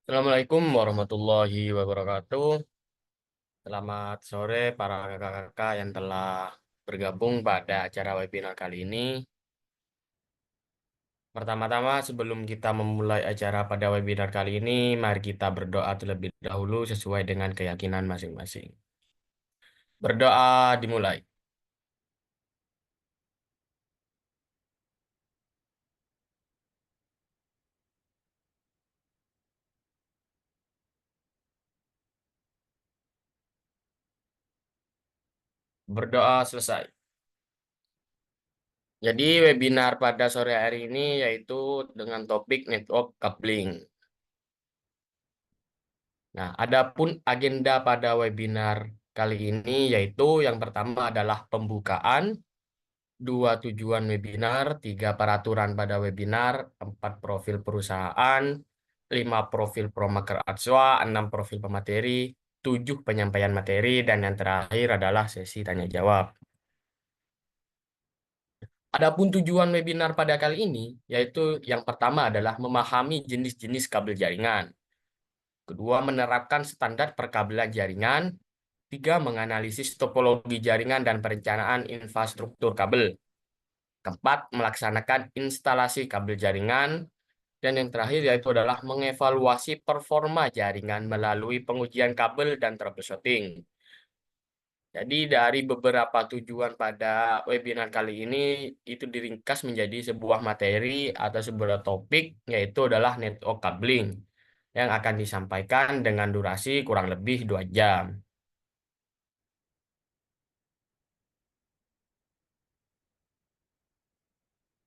Assalamualaikum warahmatullahi wabarakatuh. Selamat sore para kakak-kakak yang telah bergabung pada acara webinar kali ini. Pertama-tama, sebelum kita memulai acara pada webinar kali ini, mari kita berdoa terlebih dahulu sesuai dengan keyakinan masing-masing. Berdoa dimulai. Berdoa selesai. Jadi webinar pada sore hari ini yaitu dengan topik network coupling. Nah, adapun agenda pada webinar kali ini yaitu yang pertama adalah pembukaan, dua tujuan webinar, tiga peraturan pada webinar, empat profil perusahaan, lima profil promaker atswa, enam profil pemateri, tujuh penyampaian materi, dan yang terakhir adalah sesi tanya jawab. Adapun tujuan webinar pada kali ini yaitu yang pertama adalah memahami jenis-jenis kabel jaringan. Kedua, menerapkan standar perkabelan jaringan. Tiga, menganalisis topologi jaringan dan perencanaan infrastruktur kabel. Keempat, melaksanakan instalasi kabel jaringan. Dan yang terakhir yaitu adalah mengevaluasi performa jaringan melalui pengujian kabel dan troubleshooting. Jadi dari beberapa tujuan pada webinar kali ini itu diringkas menjadi sebuah materi atau sebuah topik yaitu adalah network coupling yang akan disampaikan dengan durasi kurang lebih 2 jam.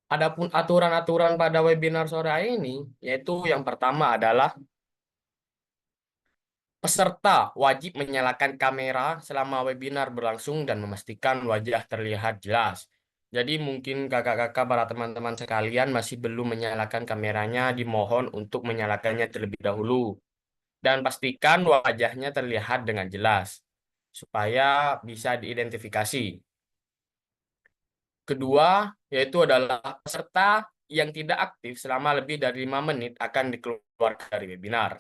Adapun aturan-aturan pada webinar sore hari ini, yaitu yang pertama adalah peserta wajib menyalakan kamera selama webinar berlangsung dan memastikan wajah terlihat jelas. Jadi mungkin kakak-kakak para teman-teman sekalian masih belum menyalakan kameranya, dimohon untuk menyalakannya terlebih dahulu. Dan pastikan wajahnya terlihat dengan jelas, supaya bisa diidentifikasi. Kedua, yaitu adalah peserta yang tidak aktif selama lebih dari 5 menit akan dikeluarkan dari webinar.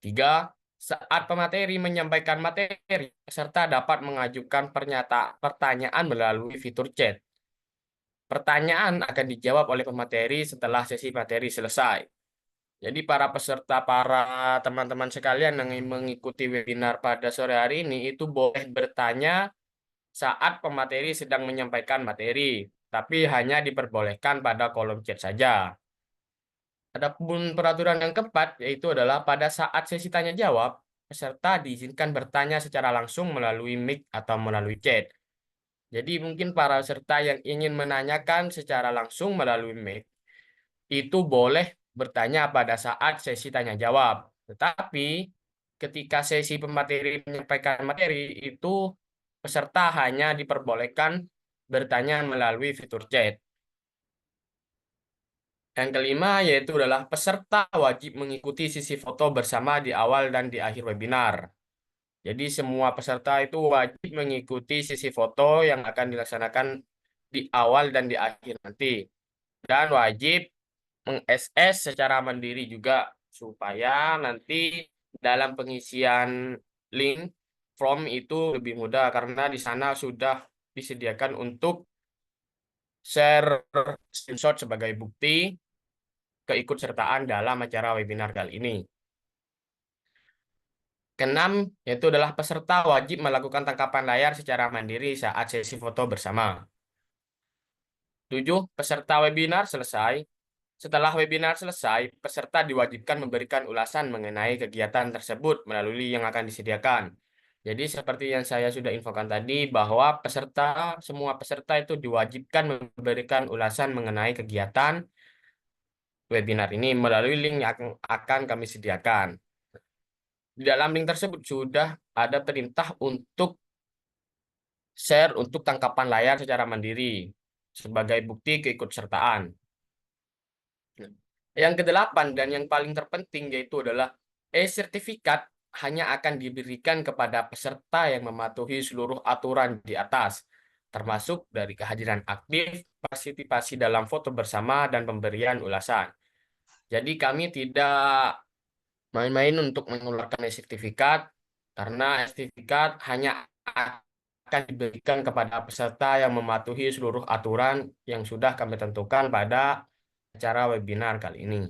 Tiga, saat pemateri menyampaikan materi, peserta dapat mengajukan pertanyaan melalui fitur chat. Pertanyaan akan dijawab oleh pemateri setelah sesi materi selesai. Jadi para teman-teman sekalian yang mengikuti webinar pada sore hari ini itu boleh bertanya saat pemateri sedang menyampaikan materi, tapi hanya diperbolehkan pada kolom chat saja. Adapun peraturan yang keempat, yaitu adalah pada saat sesi tanya jawab, peserta diizinkan bertanya secara langsung melalui mic atau melalui chat. Jadi mungkin para peserta yang ingin menanyakan secara langsung melalui mic itu boleh bertanya pada saat sesi tanya jawab. Tetapi ketika sesi pemateri menyampaikan materi itu peserta hanya diperbolehkan bertanya melalui fitur chat. Yang kelima yaitu adalah peserta wajib mengikuti sisi foto bersama di awal dan di akhir webinar. Jadi semua peserta itu wajib mengikuti sisi foto yang akan dilaksanakan di awal dan di akhir nanti. Dan wajib meng-SS secara mandiri juga supaya nanti dalam pengisian link form itu lebih mudah karena di sana sudah disediakan untuk share screenshot sebagai bukti keikutsertaan dalam acara webinar kali ini. Keenam, yaitu adalah peserta wajib melakukan tangkapan layar secara mandiri saat sesi foto bersama. Tujuh, peserta webinar selesai. Setelah webinar selesai, peserta diwajibkan memberikan ulasan mengenai kegiatan tersebut melalui link yang akan disediakan. Jadi seperti yang saya sudah infokan tadi bahwa semua peserta itu diwajibkan memberikan ulasan mengenai kegiatan webinar ini melalui link yang akan kami sediakan. Di dalam link tersebut sudah ada perintah untuk share untuk tangkapan layar secara mandiri sebagai bukti keikutsertaan. Yang kedelapan dan yang paling terpenting yaitu adalah e-sertifikat hanya akan diberikan kepada peserta yang mematuhi seluruh aturan di atas, termasuk dari kehadiran aktif, partisipasi dalam foto bersama, dan pemberian ulasan. Jadi kami tidak main-main untuk mengeluarkan sertifikat, karena sertifikat hanya akan diberikan kepada peserta yang mematuhi seluruh aturan yang sudah kami tentukan pada acara webinar kali ini.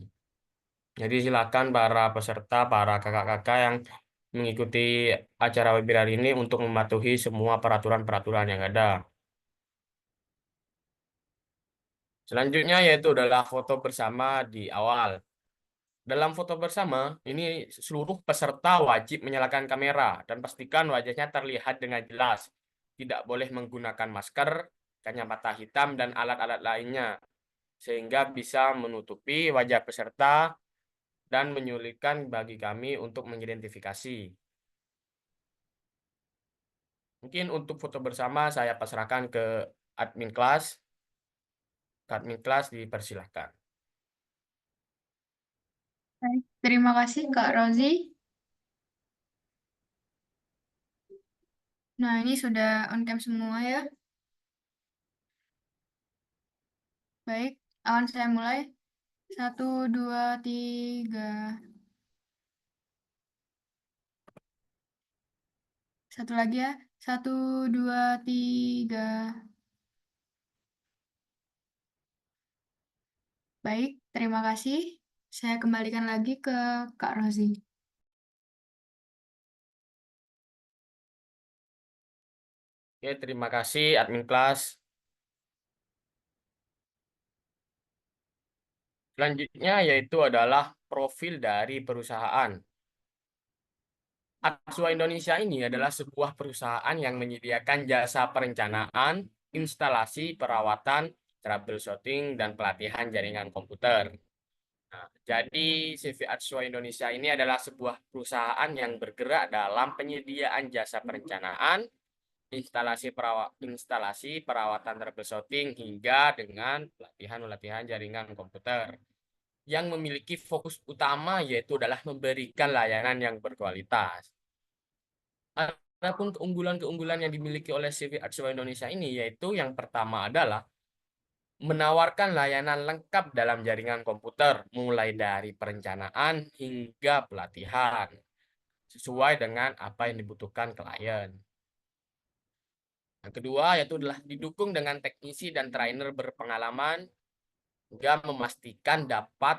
Jadi silakan para peserta, para kakak-kakak yang mengikuti acara webinar ini untuk mematuhi semua peraturan-peraturan yang ada. Selanjutnya yaitu adalah foto bersama di awal. Dalam foto bersama, ini seluruh peserta wajib menyalakan kamera dan pastikan wajahnya terlihat dengan jelas. Tidak boleh menggunakan masker, kacamata hitam, dan alat-alat lainnya, sehingga bisa menutupi wajah peserta dan menyulitkan bagi kami untuk mengidentifikasi. Mungkin untuk foto bersama saya pasrahkan ke admin kelas. Admin kelas dipersilahkan. Baik, terima kasih Kak Rozi. Nah, ini sudah on cam semua ya. Baik, akan saya mulai. 1, 2, 3. Satu lagi ya. 1, 2, 3. Baik, terima kasih. Saya kembalikan lagi ke Kak Rozi. Oke, terima kasih admin kelas. Selanjutnya yaitu adalah profil dari perusahaan. Atsua Indonesia ini adalah sebuah perusahaan yang menyediakan jasa perencanaan, instalasi, perawatan, troubleshooting, dan pelatihan jaringan komputer. Nah, jadi CV Atsua Indonesia ini adalah sebuah perusahaan yang bergerak dalam penyediaan jasa perencanaan, instalasi perawatan troubleshooting hingga dengan pelatihan jaringan komputer yang memiliki fokus utama yaitu adalah memberikan layanan yang berkualitas. Adapun keunggulan-keunggulan yang dimiliki oleh CV Atsua Indonesia ini yaitu yang pertama adalah menawarkan layanan lengkap dalam jaringan komputer mulai dari perencanaan hingga pelatihan sesuai dengan apa yang dibutuhkan klien. Yang kedua yaitu adalah didukung dengan teknisi dan trainer berpengalaman hingga memastikan dapat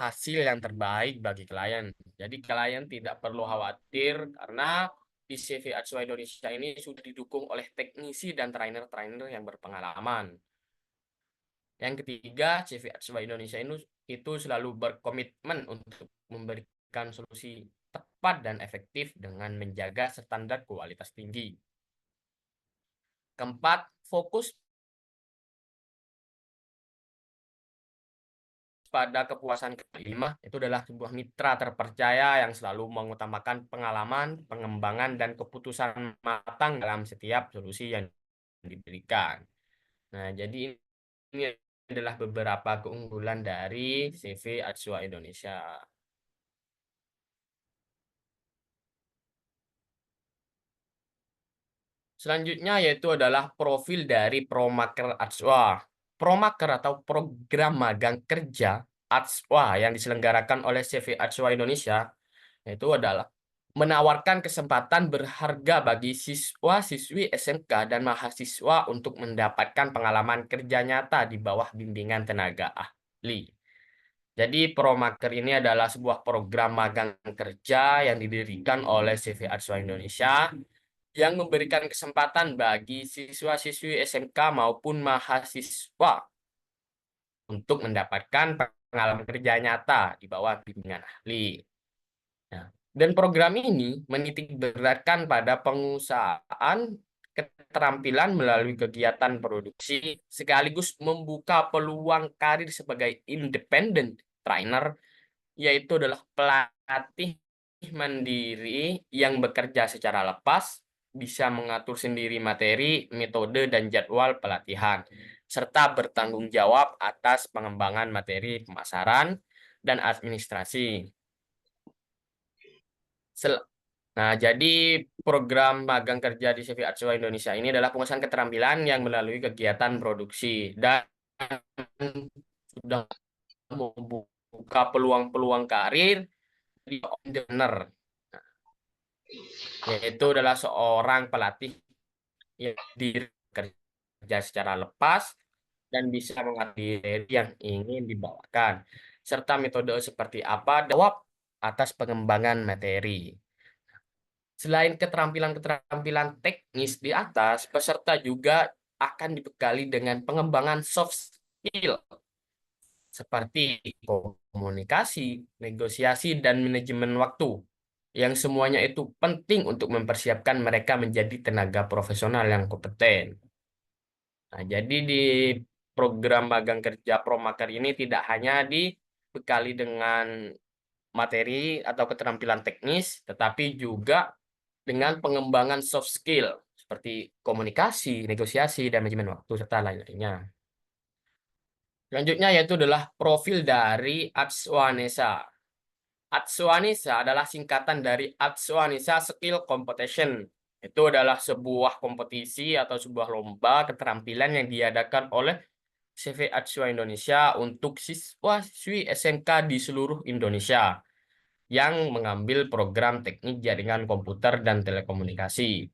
hasil yang terbaik bagi klien. Jadi klien tidak perlu khawatir karena di CV Atsua Indonesia ini sudah didukung oleh teknisi dan trainer-trainer yang berpengalaman. Yang ketiga, CV Atsua Indonesia itu selalu berkomitmen untuk memberikan solusi tepat dan efektif dengan menjaga standar kualitas tinggi. Keempat, fokus pada kepuasan. Kelima, itu adalah sebuah mitra terpercaya yang selalu mengutamakan pengalaman, pengembangan, dan keputusan matang dalam setiap solusi yang diberikan. Nah, jadi ini adalah beberapa keunggulan dari CV Atsua Indonesia. Selanjutnya yaitu adalah profil dari Promaker Atswa. Promaker atau program magang kerja Atswa yang diselenggarakan oleh CV Atswa Indonesia itu adalah menawarkan kesempatan berharga bagi siswa-siswi SMK dan mahasiswa untuk mendapatkan pengalaman kerja nyata di bawah bimbingan tenaga ahli. Jadi Promaker ini adalah sebuah program magang kerja yang didirikan oleh CV Atswa Indonesia yang memberikan kesempatan bagi siswa-siswi SMK maupun mahasiswa untuk mendapatkan pengalaman kerja nyata di bawah bimbingan ahli. Nah, dan program ini menitik beratkan pada pengusahaan keterampilan melalui kegiatan produksi sekaligus membuka peluang karir sebagai independent trainer, yaitu adalah pelatih mandiri yang bekerja secara lepas, bisa mengatur sendiri materi, metode, dan jadwal pelatihan, serta bertanggung jawab atas pengembangan materi pemasaran dan administrasi. Nah, jadi program magang kerja di CV Atsua Indonesia ini adalah pengusahaan keterampilan yang melalui kegiatan produksi dan sudah membuka peluang-peluang karir entrepreneur, yaitu adalah seorang pelatih yang bekerja secara lepas dan bisa mengerti materi yang ingin dibawakan, serta metode seperti apa jawab atas pengembangan materi. Selain keterampilan-keterampilan teknis di atas, peserta juga akan dibekali dengan pengembangan soft skill seperti komunikasi, negosiasi, dan manajemen waktu, yang semuanya itu penting untuk mempersiapkan mereka menjadi tenaga profesional yang kompeten. Nah, jadi di program magang kerja Promaker ini tidak hanya dibekali dengan materi atau keterampilan teknis, tetapi juga dengan pengembangan soft skill seperti komunikasi, negosiasi, dan manajemen waktu, serta lain-lainnya. Selanjutnya yaitu adalah profil dari Atswanesa. Atswanesa adalah singkatan dari Atswanesa Skill Competition. Itu adalah sebuah kompetisi atau sebuah lomba keterampilan yang diadakan oleh CV Atswa Indonesia untuk siswa-siswi SMK di seluruh Indonesia yang mengambil program teknik jaringan komputer dan telekomunikasi.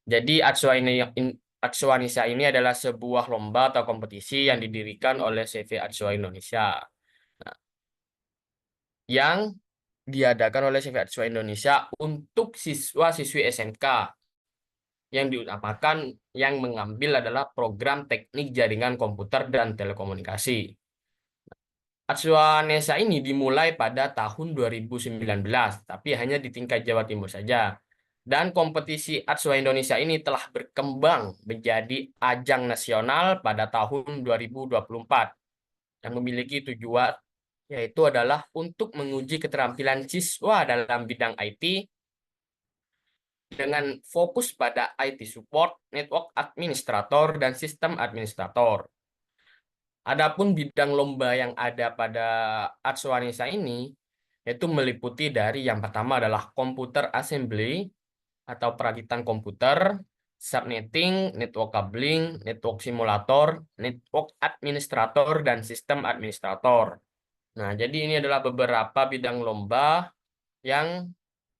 Jadi Atswanisa ini adalah sebuah lomba atau kompetisi yang didirikan oleh CV Atswa Indonesia. Nah, yang diadakan oleh CV Atswa Indonesia untuk siswa-siswi SMK yang diutamakan yang mengambil adalah program teknik jaringan komputer dan telekomunikasi. Atswanesa ini dimulai pada tahun 2019, tapi hanya di tingkat Jawa Timur saja. Dan kompetisi Atswa Indonesia ini telah berkembang menjadi ajang nasional pada tahun 2024 yang memiliki tujuan yaitu adalah untuk menguji keterampilan siswa dalam bidang IT dengan fokus pada IT support, network administrator, dan sistem administrator. Adapun bidang lomba yang ada pada Atswanisa ini yaitu meliputi dari yang pertama adalah komputer assembly atau perakitan komputer, subnetting, network cabling, network simulator, network administrator, dan sistem administrator. Nah, jadi ini adalah beberapa bidang lomba yang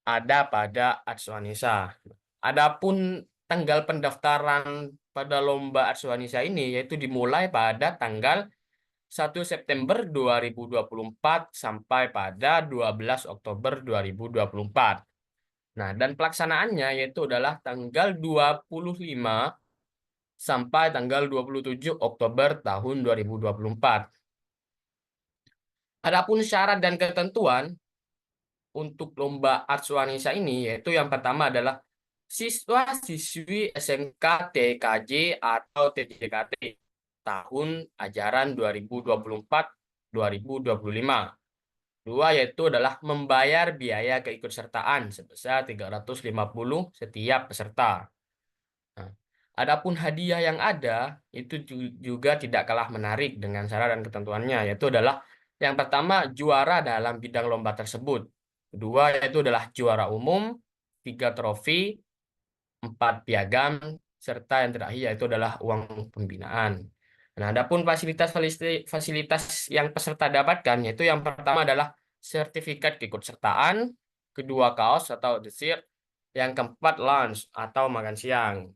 ada pada Atswanisa. Adapun tanggal pendaftaran pada lomba Atswanisa ini yaitu dimulai pada tanggal 1 September 2024 sampai pada 12 Oktober 2024. Nah, dan pelaksanaannya yaitu adalah tanggal 25 sampai tanggal 27 Oktober tahun 2024. Adapun syarat dan ketentuan untuk lomba Atswanisa ini yaitu yang pertama adalah siswa-siswi SMK TKJ atau TJKT tahun ajaran 2024-2025. Dua yaitu adalah membayar biaya keikutsertaan sebesar 350 setiap peserta. Nah, adapun hadiah yang ada itu juga tidak kalah menarik dengan syarat dan ketentuannya, yaitu adalah yang pertama juara dalam bidang lomba tersebut. Kedua yaitu adalah juara umum, 3 trofi, 4 piagam, serta yang terakhir yaitu adalah uang pembinaan. Nah, adapun fasilitas yang peserta dapatkan yaitu yang pertama adalah sertifikat keikutsertaan, kedua kaos atau desir, yang keempat lunch atau makan siang.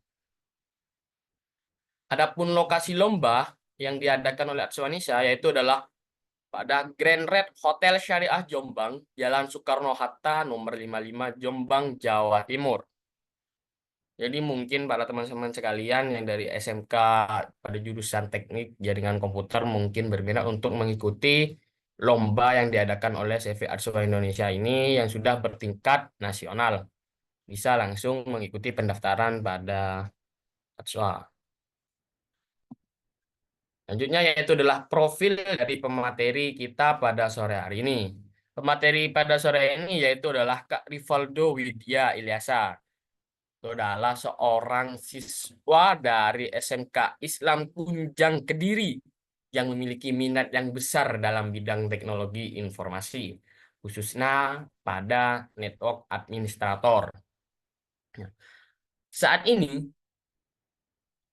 Adapun lokasi lomba yang diadakan oleh Atswanisa yaitu adalah pada Grand Red Hotel Syariah Jombang, Jalan Soekarno-Hatta, nomor 55, Jombang, Jawa Timur. Jadi mungkin para teman-teman sekalian yang dari SMK pada jurusan teknik jaringan komputer mungkin berminat untuk mengikuti lomba yang diadakan oleh CV Atswa Indonesia ini yang sudah bertingkat nasional. Bisa langsung mengikuti pendaftaran pada Atswa. Selanjutnya yaitu adalah profil dari pemateri kita pada sore hari ini. Pemateri pada sore ini yaitu adalah Kak Rivaldo Widya Ilyasa. Itu adalah seorang siswa dari SMK Islam Tunjang Kediri yang memiliki minat yang besar dalam bidang teknologi informasi, khususnya pada network administrator. Nah, saat ini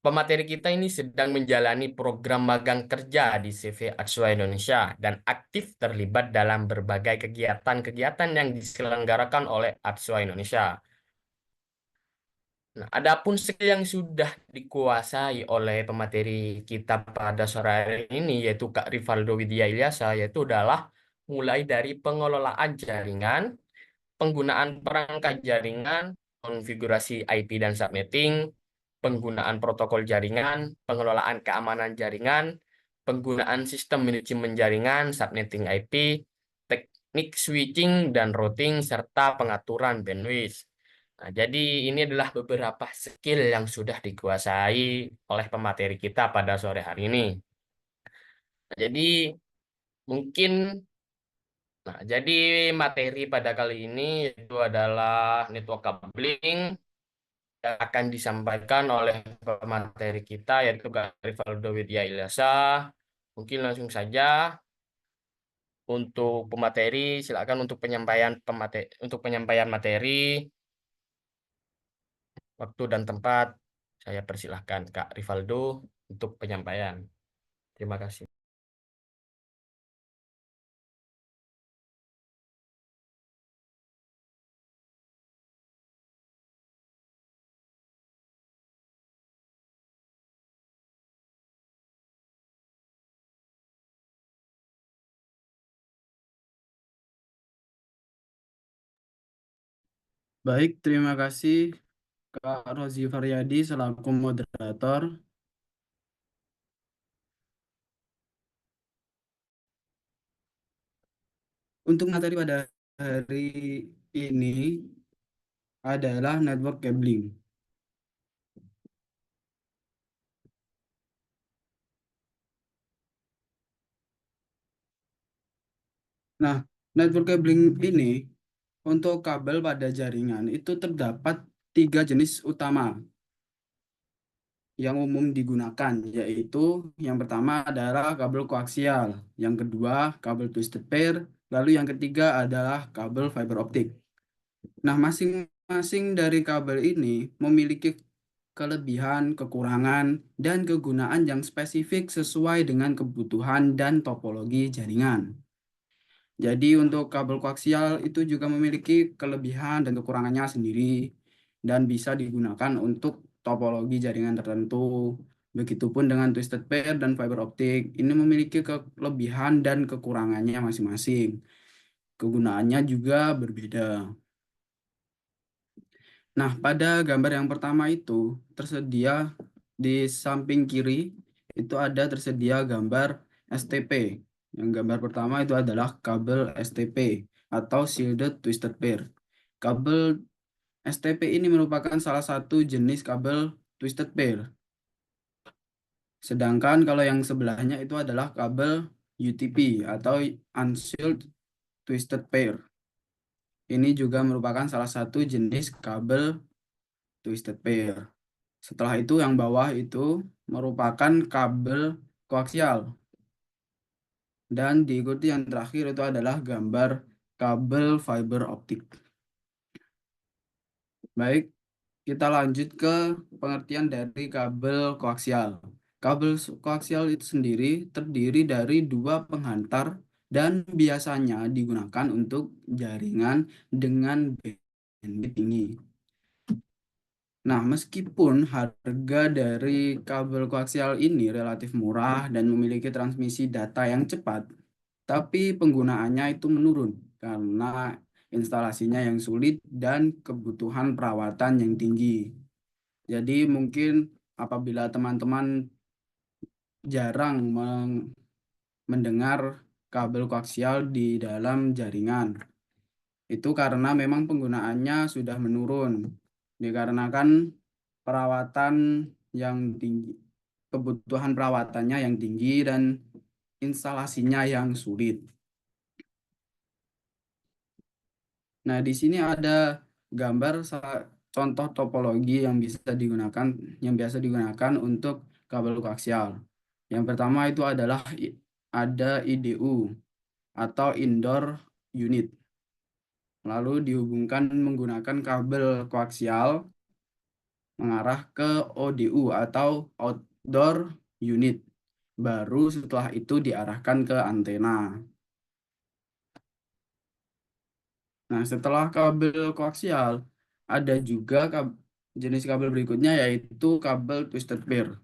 pemateri kita ini sedang menjalani program magang kerja di CV Atsua Indonesia dan aktif terlibat dalam berbagai kegiatan-kegiatan yang diselenggarakan oleh Atsua Indonesia. Nah, adapun skill yang sudah dikuasai oleh pemateri kita pada sore hari ini, yaitu Kak Rivaldo Widya Ilyasa, yaitu adalah mulai dari pengelolaan jaringan, penggunaan perangkat jaringan, konfigurasi IP dan subnetting, penggunaan protokol jaringan, pengelolaan keamanan jaringan, penggunaan sistem manajemen jaringan, subnetting IP, teknik switching dan routing, serta pengaturan bandwidth. Nah, jadi ini adalah beberapa skill yang sudah dikuasai oleh pemateri kita pada sore hari ini. Nah, mungkin jadi materi pada kali ini itu adalah network coupling yang akan disampaikan oleh pemateri kita yaitu Kak Rivaldo Widya Ilyasa. Mungkin langsung saja untuk pemateri, silakan untuk penyampaian materi, waktu dan tempat. Saya persilahkan Kak Rivaldo untuk penyampaian. Terima kasih. Baik, terima kasih Kak Rozi Faryadi selaku moderator. Untuk materi pada hari ini adalah network cabling. Nah, network cabling ini untuk kabel pada jaringan itu terdapat 3 jenis utama yang umum digunakan, yaitu yang pertama adalah kabel koaksial, yang kedua kabel twisted pair, lalu yang ketiga adalah kabel fiber optik. Nah, masing-masing dari kabel ini memiliki kelebihan, kekurangan, dan kegunaan yang spesifik sesuai dengan kebutuhan dan topologi jaringan. Jadi untuk kabel koaksial itu juga memiliki kelebihan dan kekurangannya sendiri dan bisa digunakan untuk topologi jaringan tertentu. Begitupun dengan twisted pair dan fiber optik, ini memiliki kelebihan dan kekurangannya masing-masing. Kegunaannya juga berbeda. Nah, pada gambar yang pertama itu tersedia di samping kiri itu ada tersedia gambar STP. Yang gambar pertama itu adalah kabel STP atau shielded twisted pair. Kabel STP ini merupakan salah satu jenis kabel twisted pair. Sedangkan kalau yang sebelahnya itu adalah kabel UTP atau unshielded twisted pair. Ini juga merupakan salah satu jenis kabel twisted pair. Setelah itu yang bawah itu merupakan kabel koaksial. Dan diikuti yang terakhir itu adalah gambar kabel fiber optik. Baik, kita lanjut ke pengertian dari kabel koaksial. Kabel koaksial itu sendiri terdiri dari 2 penghantar dan biasanya digunakan untuk jaringan dengan bandwidth tinggi. Nah, meskipun harga dari kabel koaksial ini relatif murah dan memiliki transmisi data yang cepat, tapi penggunaannya itu menurun karena instalasinya yang sulit dan kebutuhan perawatan yang tinggi. Jadi mungkin apabila teman-teman jarang mendengar kabel koaksial di dalam jaringan, itu karena memang penggunaannya sudah menurun, dikarenakan perawatan yang tinggi, kebutuhan perawatannya yang tinggi dan instalasinya yang sulit. Nah, di sini ada gambar contoh topologi yang biasa digunakan untuk kabel koaksial. Yang pertama itu adalah ada IDU atau indoor unit. Lalu dihubungkan menggunakan kabel koaksial mengarah ke ODU atau outdoor unit. Baru setelah itu diarahkan ke antena. Nah, setelah kabel koaksial, ada juga jenis kabel berikutnya yaitu kabel twisted pair.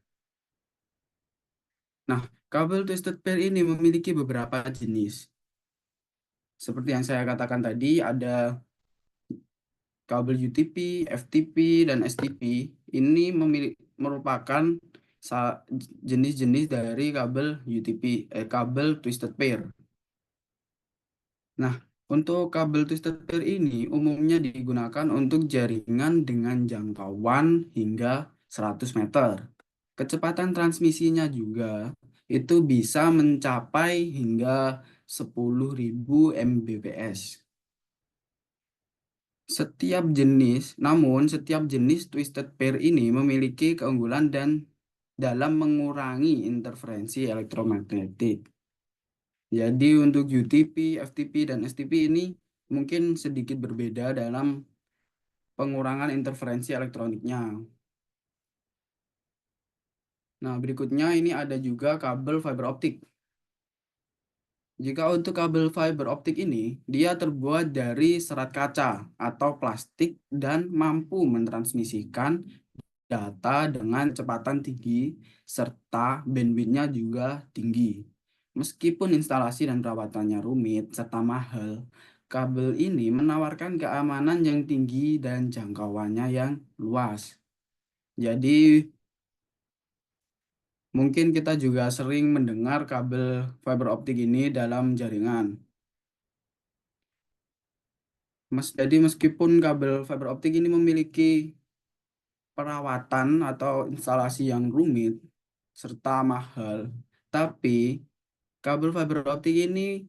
Nah, kabel twisted pair ini memiliki beberapa jenis. Seperti yang saya katakan tadi, ada kabel UTP, FTP, dan STP. Ini merupakan jenis-jenis dari kabel UTP, kabel twisted pair. Nah, untuk kabel twisted pair ini umumnya digunakan untuk jaringan dengan jangkauan hingga 100 meter. Kecepatan transmisinya juga itu bisa mencapai hingga 10.000 Mbps. Namun setiap jenis twisted pair ini memiliki keunggulan dan dalam mengurangi interferensi elektromagnetik. Jadi untuk UTP, FTP, dan STP ini mungkin sedikit berbeda dalam pengurangan interferensi elektroniknya. Nah, berikutnya ini ada juga kabel fiber optik. Jika untuk kabel fiber optik ini, dia terbuat dari serat kaca atau plastik dan mampu mentransmisikan data dengan kecepatan tinggi serta bandwidth-nya juga tinggi. Meskipun instalasi dan perawatannya rumit serta mahal, kabel ini menawarkan keamanan yang tinggi dan jangkauannya yang luas. Jadi, mungkin kita juga sering mendengar kabel fiber optik ini dalam jaringan. Jadi, meskipun kabel fiber optik ini memiliki perawatan atau instalasi yang rumit serta mahal, tapi kabel fiber optik ini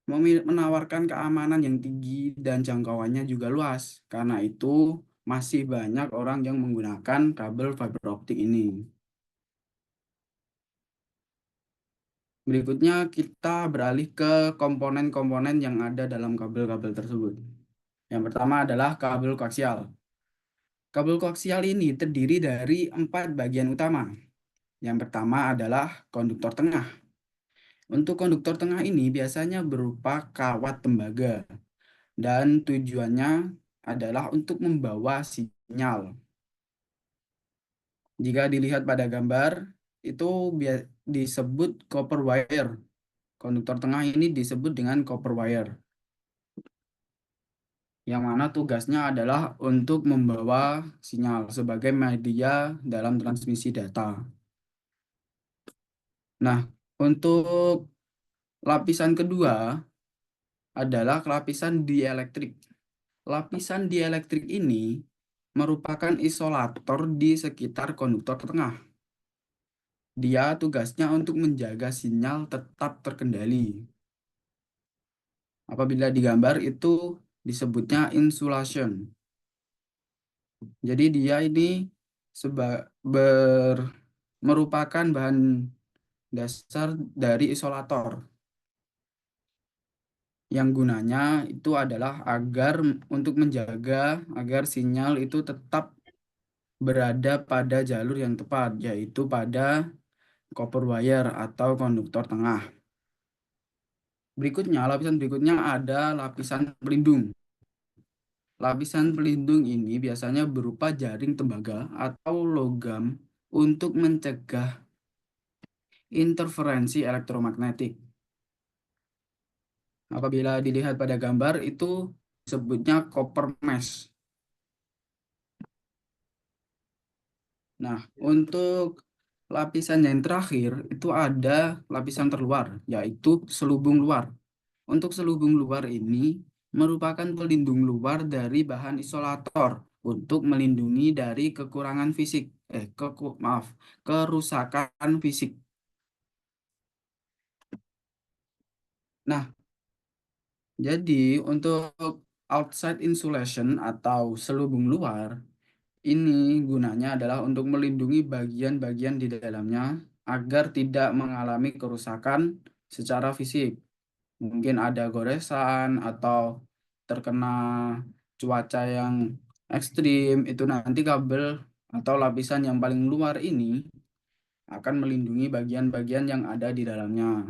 menawarkan keamanan yang tinggi dan jangkauannya juga luas. Karena itu, masih banyak orang yang menggunakan kabel fiber optik ini. Berikutnya, kita beralih ke komponen-komponen yang ada dalam kabel-kabel tersebut. Yang pertama adalah kabel koaksial. Kabel koaksial ini terdiri dari 4 bagian utama. Yang pertama adalah konduktor tengah. Untuk konduktor tengah ini biasanya berupa kawat tembaga dan tujuannya adalah untuk membawa sinyal. Jika dilihat pada gambar, itu disebut copper wire. Konduktor tengah ini disebut dengan copper wire, yang mana tugasnya adalah untuk membawa sinyal sebagai media dalam transmisi data. Nah, untuk lapisan kedua adalah lapisan dielektrik. Lapisan dielektrik ini merupakan isolator di sekitar konduktor tengah. Dia tugasnya untuk menjaga sinyal tetap terkendali. Apabila digambar itu disebutnya insulation. Jadi dia ini merupakan bahan dasar dari isolator. Yang gunanya itu adalah untuk menjaga agar sinyal itu tetap berada pada jalur yang tepat, yaitu pada copper wire atau konduktor tengah. Lapisan berikutnya ada lapisan pelindung. Lapisan pelindung ini biasanya berupa jaring tembaga atau logam untuk mencegah interferensi elektromagnetik. Apabila dilihat pada gambar itu disebutnya copper mesh. Nah, untuk lapisan yang terakhir itu ada lapisan terluar, yaitu selubung luar. Untuk selubung luar ini merupakan pelindung luar dari bahan isolator untuk melindungi dari kekurangan fisik, kerusakan fisik. Nah, jadi untuk outside insulation atau selubung luar ini gunanya adalah untuk melindungi bagian-bagian di dalamnya agar tidak mengalami kerusakan secara fisik. Mungkin ada goresan atau terkena cuaca yang ekstrim, itu nanti kabel atau lapisan yang paling luar ini akan melindungi bagian-bagian yang ada di dalamnya.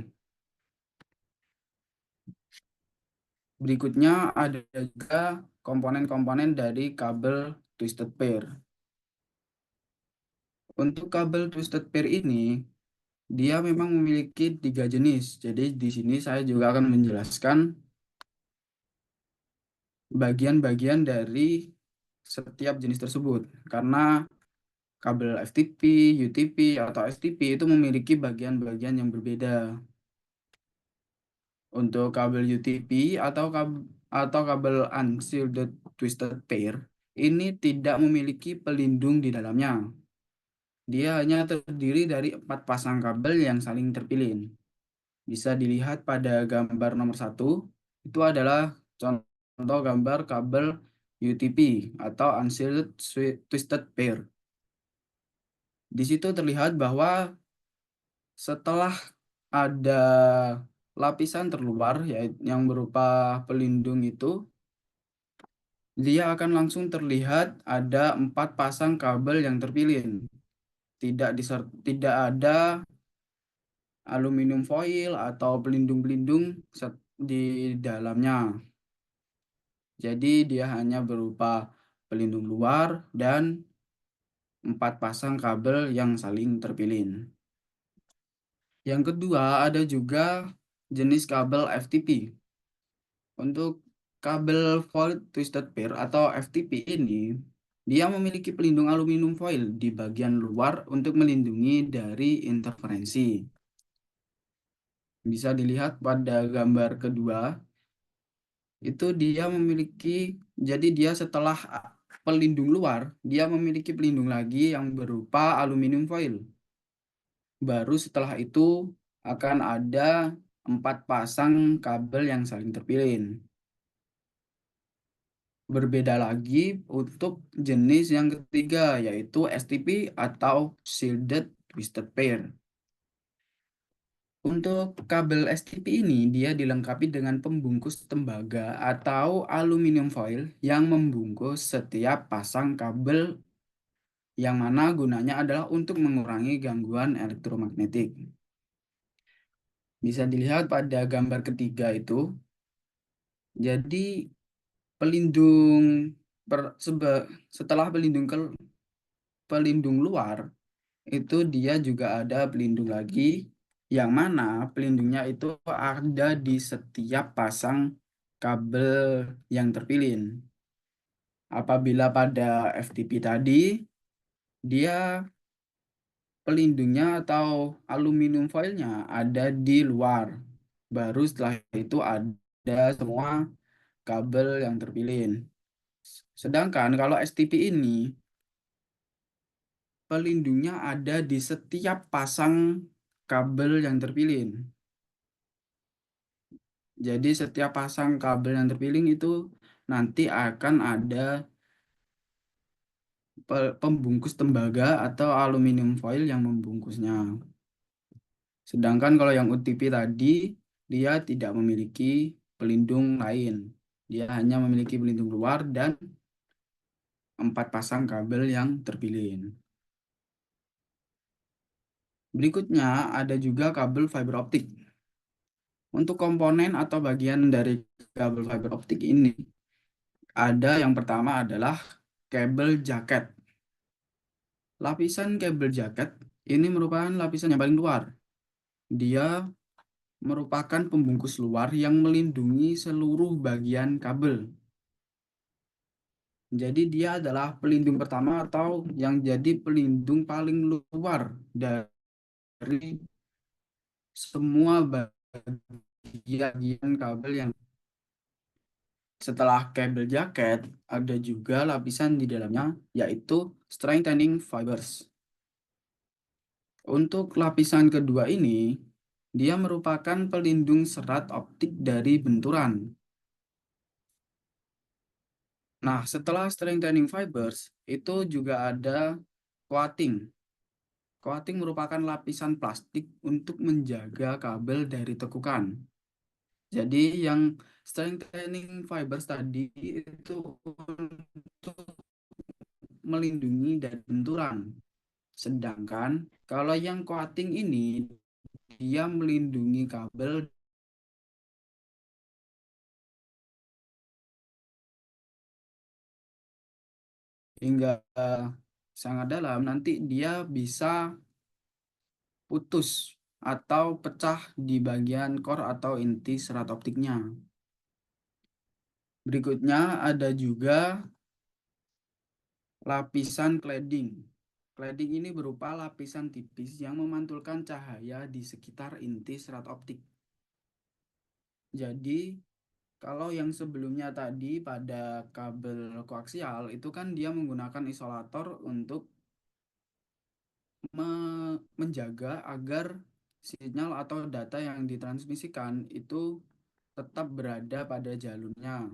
Berikutnya ada juga komponen-komponen dari kabel twisted pair. Untuk kabel twisted pair ini, dia memang memiliki 3 jenis. Jadi di sini saya juga akan menjelaskan bagian-bagian dari setiap jenis tersebut. Karena kabel FTP, UTP, atau STP itu memiliki bagian-bagian yang berbeda. Untuk kabel UTP atau kabel unshielded twisted pair ini tidak memiliki pelindung di dalamnya. Dia hanya terdiri dari 4 pasang kabel yang saling terpilin. Bisa dilihat pada gambar nomor 1, itu adalah contoh gambar kabel UTP atau unshielded twisted pair. Di situ terlihat bahwa setelah ada lapisan terluar yaitu yang berupa pelindung itu, dia akan langsung terlihat ada 4 pasang kabel yang terpilin. Tidak ada aluminium foil atau pelindung-pelindung di dalamnya. Jadi dia hanya berupa pelindung luar dan 4 pasang kabel yang saling terpilin. Yang kedua ada juga jenis kabel FTP. Untuk kabel foil twisted pair atau FTP ini, dia memiliki pelindung aluminium foil di bagian luar untuk melindungi dari interferensi. Bisa dilihat pada gambar kedua, itu dia memiliki, jadi dia setelah pelindung luar, dia memiliki pelindung lagi yang berupa aluminium foil. Baru setelah itu akan ada 4 pasang kabel yang saling terpilin. Berbeda lagi untuk jenis yang ketiga, yaitu STP atau Shielded Twisted Pair. Untuk kabel STP ini, dia dilengkapi dengan pembungkus tembaga atau aluminium foil yang membungkus setiap pasang kabel, yang mana gunanya adalah untuk mengurangi gangguan elektromagnetik. Bisa dilihat pada gambar ketiga itu, jadi pelindung setelah pelindung luar, itu dia juga ada pelindung lagi, yang mana pelindungnya itu ada di setiap pasang kabel yang terpilin. Apabila pada FTP tadi, dia pelindungnya atau aluminium foilnya ada di luar. Baru setelah itu ada semua kabel yang terpilin. Sedangkan kalau STP ini, pelindungnya ada di setiap pasang kabel yang terpilin. Jadi setiap pasang kabel yang terpilih itu nanti akan ada pembungkus tembaga atau aluminium foil yang membungkusnya. Sedangkan kalau yang UTP tadi, dia tidak memiliki pelindung lain. Dia hanya memiliki pelindung luar dan 4 pasang kabel yang terpilih. Berikutnya ada juga kabel fiber optik. Untuk komponen atau bagian dari kabel fiber optik ini, ada yang pertama adalah kabel jaket. Lapisan kabel jaket ini merupakan lapisan yang paling luar. Dia merupakan pembungkus luar yang melindungi seluruh bagian kabel. Jadi dia adalah pelindung pertama atau yang jadi pelindung paling luar dari semua bagian kabel yang. Setelah kabel jaket, ada juga lapisan di dalamnya, yaitu strengthening fibers. Untuk lapisan kedua ini, dia merupakan pelindung serat optik dari benturan. Nah, setelah strengthening fibers, itu juga ada coating. Coating merupakan lapisan plastik untuk menjaga kabel dari tekukan. Jadi yang strengthening fibers tadi itu untuk melindungi dari benturan. Sedangkan kalau yang coating ini dia melindungi kabel hingga sangat dalam, nanti dia bisa putus atau pecah di bagian core atau inti serat optiknya. Berikutnya ada juga lapisan cladding. Cladding ini berupa lapisan tipis yang memantulkan cahaya di sekitar inti serat optik. Jadi, kalau yang sebelumnya tadi pada kabel koaksial itu kan dia menggunakan isolator untuk menjaga agar sinyal atau data yang ditransmisikan itu tetap berada pada jalurnya.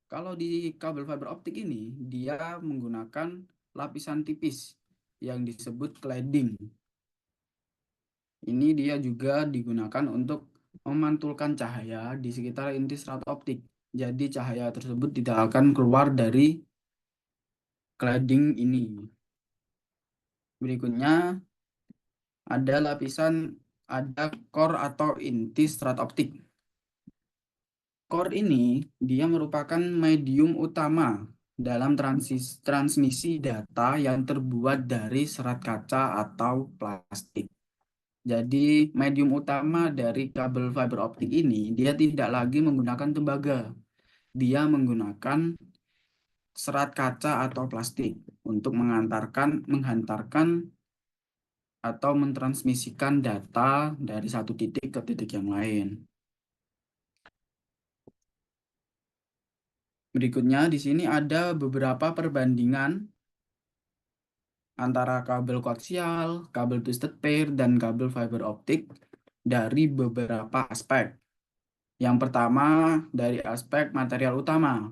Kalau di kabel fiber optik ini, dia menggunakan lapisan tipis yang disebut cladding. Ini dia juga digunakan untuk memantulkan cahaya di sekitar inti serat optik. Jadi cahaya tersebut tidak akan keluar dari cladding ini. Berikutnya ada core atau inti serat optik. Core ini dia merupakan medium utama dalam transmisi data yang terbuat dari serat kaca atau plastik. Jadi medium utama dari kabel fiber optik ini dia tidak lagi menggunakan tembaga. Dia menggunakan serat kaca atau plastik untuk menghantarkan atau mentransmisikan data dari satu titik ke titik yang lain. Berikutnya di sini ada beberapa perbandingan antara kabel koaksial, kabel twisted pair, dan kabel fiber optik dari beberapa aspek. Yang pertama dari aspek material utama.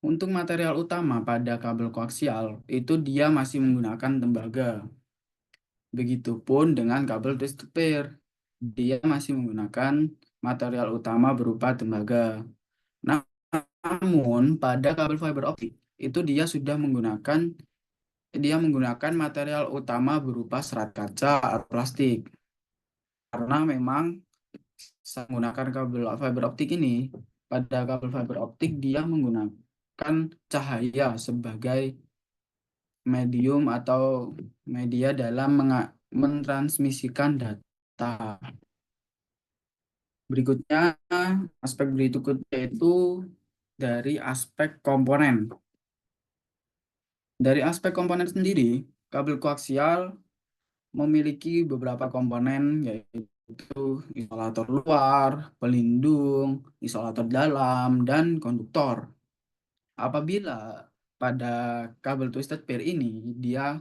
Untuk material utama pada kabel koaksial itu dia masih menggunakan tembaga. Begitupun dengan kabel twisted pair. Dia masih menggunakan material utama berupa tembaga. Namun pada kabel fiber optik itu dia menggunakan material utama berupa serat kaca atau plastik. Karena memang menggunakan kabel fiber optik ini, pada kabel fiber optik dia menggunakan cahaya sebagai medium atau media dalam mentransmisikan data. Berikutnya, aspek berikutnya itu dari aspek komponen. Dari aspek komponen sendiri, kabel koaksial memiliki beberapa komponen yaitu isolator luar, pelindung, isolator dalam, dan konduktor. Apabila pada kabel twisted pair ini dia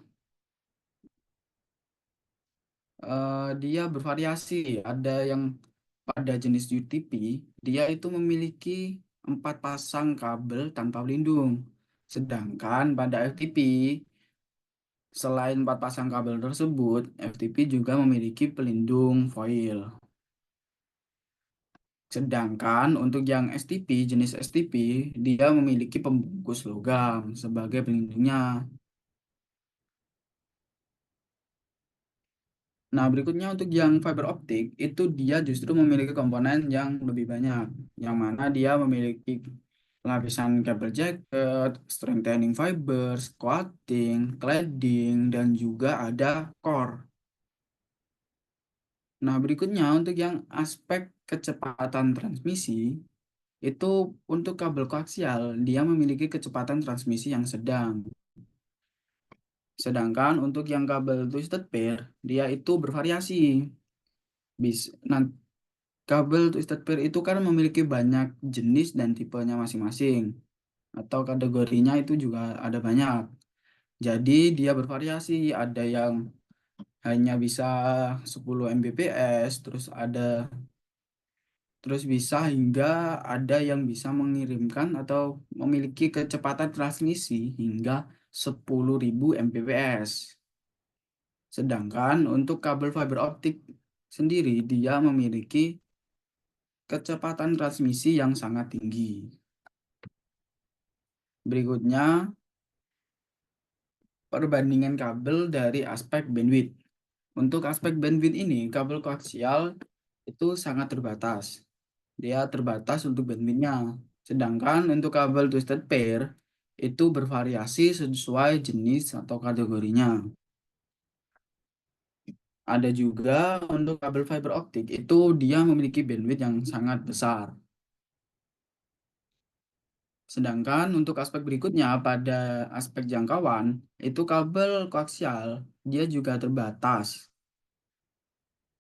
bervariasi, ada yang pada jenis UTP dia itu memiliki 4 pasang kabel tanpa pelindung, sedangkan pada FTP selain 4 pasang kabel tersebut, FTP juga memiliki pelindung foil. Sedangkan untuk yang STP, jenis STP, dia memiliki pembungkus logam sebagai pelindungnya. Nah, berikutnya untuk yang fiber optik, itu dia justru memiliki komponen yang lebih banyak, yang mana dia memiliki lapisan kabel jacket, strengthening fibers, coating, cladding, dan juga ada core. Nah, berikutnya untuk yang aspek kecepatan transmisi, itu untuk kabel koaksial, dia memiliki kecepatan transmisi yang sedang. Sedangkan untuk yang kabel twisted pair, dia itu bervariasi. Nah, kabel twisted pair itu kan memiliki banyak jenis dan tipenya masing-masing. Atau kategorinya itu juga ada banyak. Jadi dia bervariasi, ada yang hanya bisa 10 Mbps, terus bisa hingga ada yang bisa mengirimkan atau memiliki kecepatan transmisi hingga 10.000 Mbps. Sedangkan untuk kabel fiber optik sendiri dia memiliki kecepatan transmisi yang sangat tinggi. Berikutnya perbandingan kabel dari aspek bandwidth. Untuk aspek bandwidth ini, kabel koaksial itu sangat terbatas. Dia terbatas untuk bandwidthnya. Sedangkan untuk kabel twisted pair itu bervariasi sesuai jenis atau kategorinya. Ada juga untuk kabel fiber optik itu dia memiliki bandwidth yang sangat besar. Sedangkan untuk aspek berikutnya pada aspek jangkauan itu kabel koaksial dia juga terbatas.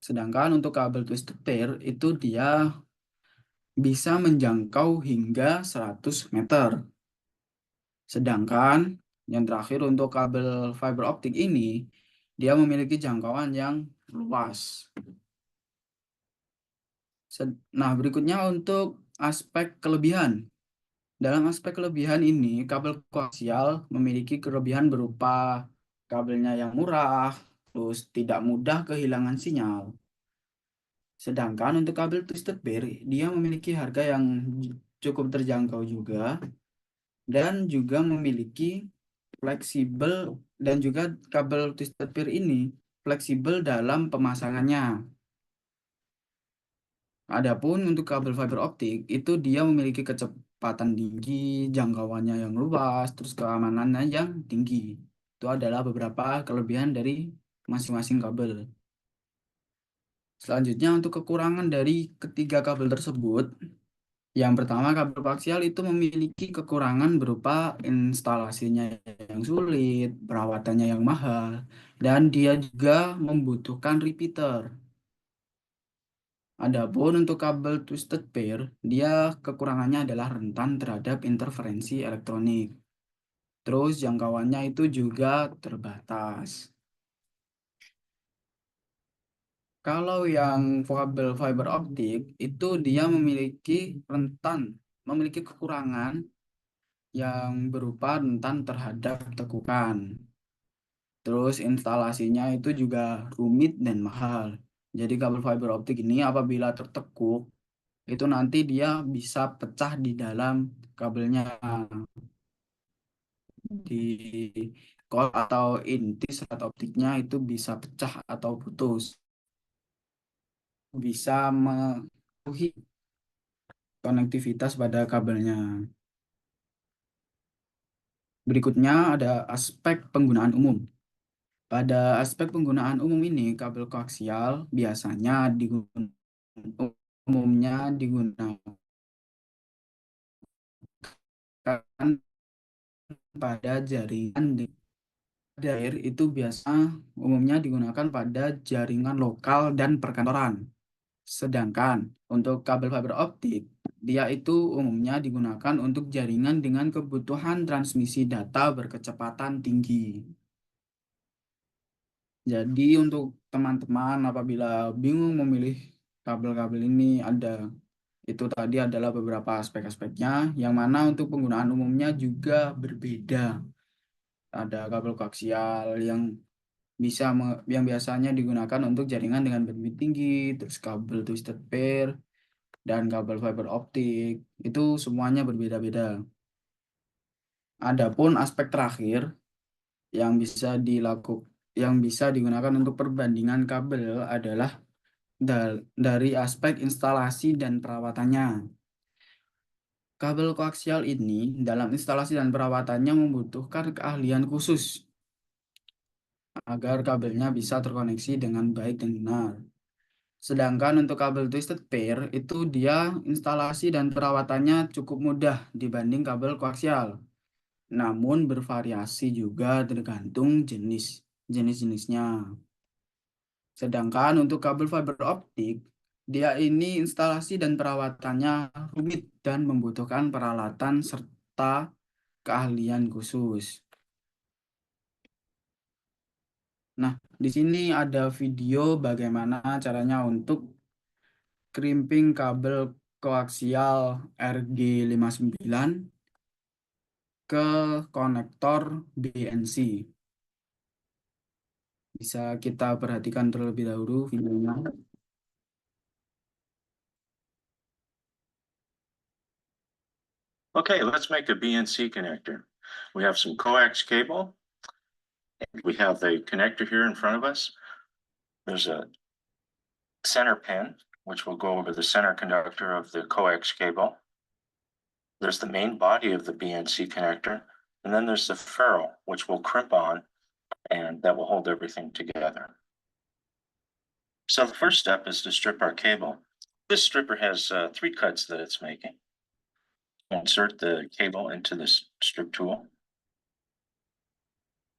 Sedangkan untuk kabel twisted pair itu dia bisa menjangkau hingga 100 meter. Sedangkan yang terakhir untuk kabel fiber optik ini dia memiliki jangkauan yang luas. Nah, berikutnya untuk aspek kelebihan. Dalam aspek kelebihan ini, kabel koaksial memiliki kelebihan berupa kabelnya yang murah, terus tidak mudah kehilangan sinyal. Sedangkan untuk kabel twisted pair, dia memiliki harga yang cukup terjangkau juga, dan juga memiliki fleksibel, dan juga kabel twisted pair ini fleksibel dalam pemasangannya. Adapun untuk kabel fiber optik itu dia memiliki kecepatan tinggi, jangkauannya yang luas, terus keamanannya yang tinggi. Itu adalah beberapa kelebihan dari masing-masing kabel. Selanjutnya untuk kekurangan dari ketiga kabel tersebut, yang pertama kabel koaksial itu memiliki kekurangan berupa instalasinya yang sulit, perawatannya yang mahal, dan dia juga membutuhkan repeater. Adapun untuk kabel twisted pair, dia kekurangannya adalah rentan terhadap interferensi elektronik. Terus jangkauannya itu juga terbatas. Kalau yang kabel fiber optik itu dia memiliki kekurangan yang berupa rentan terhadap tekukan. Terus instalasinya itu juga rumit dan mahal. Jadi kabel fiber optik ini apabila tertekuk itu nanti dia bisa pecah di dalam kabelnya, di core atau inti serat optiknya itu bisa pecah atau putus, bisa memenuhi konektivitas pada kabelnya. Berikutnya ada aspek penggunaan umum. Pada aspek penggunaan umum ini, kabel koaksial biasanya umumnya digunakan pada jaringan daer itu biasa umumnya digunakan pada jaringan lokal dan perkantoran. Sedangkan untuk kabel fiber optik, dia itu umumnya digunakan untuk jaringan dengan kebutuhan transmisi data berkecepatan tinggi. Jadi untuk teman-teman apabila bingung memilih kabel-kabel ini itu tadi adalah beberapa aspek-aspeknya yang mana untuk penggunaan umumnya juga berbeda. Ada kabel koaksial yang biasanya digunakan untuk jaringan dengan bandwidth tinggi, terus kabel twisted pair dan kabel fiber optik itu semuanya berbeda-beda. Adapun aspek terakhir yang bisa digunakan untuk perbandingan kabel adalah dari aspek instalasi dan perawatannya. Kabel koaksial ini dalam instalasi dan perawatannya membutuhkan keahlian khusus agar kabelnya bisa terkoneksi dengan baik dan benar. Sedangkan untuk kabel twisted pair itu dia instalasi dan perawatannya cukup mudah dibanding kabel koaksial. Namun bervariasi juga tergantung jenis-jenisnya. Sedangkan untuk kabel fiber optik, dia ini instalasi dan perawatannya rumit dan membutuhkan peralatan serta keahlian khusus. Nah, di sini ada video bagaimana caranya untuk crimping kabel koaksial RG59 ke konektor BNC. Bisa kita perhatikan terlebih dahulu videonya. Okay, let's make a BNC connector. We have some coax cable. We have a connector here in front of us. There's a center pin, which will go over the center conductor of the coax cable. There's the main body of the BNC connector, and then there's the ferrule, which will crimp on, and that will hold everything together. So the first step is to strip our cable. This stripper has 3 cuts that it's making. Insert the cable into this strip tool.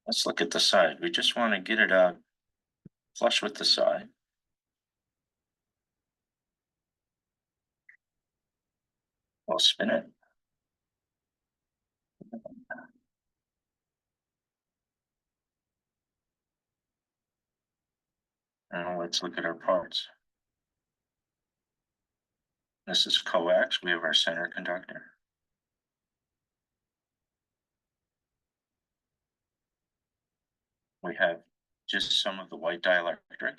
Let's look at the side. We just want to get it out flush with the side. We'll spin it. Now let's look at our parts. This is coax. We have our center conductor. We have just some of the white dielectric.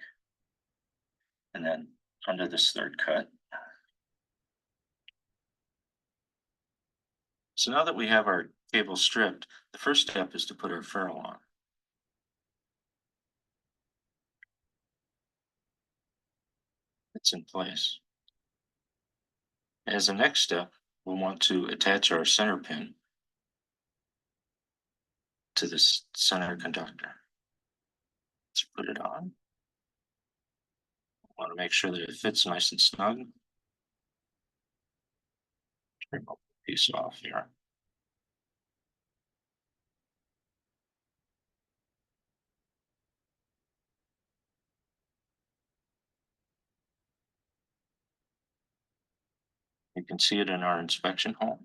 And then under this third cut. So now that we have our cable stripped, the first step is to put our ferrule on. It's in place. As a next step, we'll want to attach our center pin to this center conductor. Let's put it on. Want to make sure that it fits nice and snug. Trim the piece off here. You can see it in our inspection hole.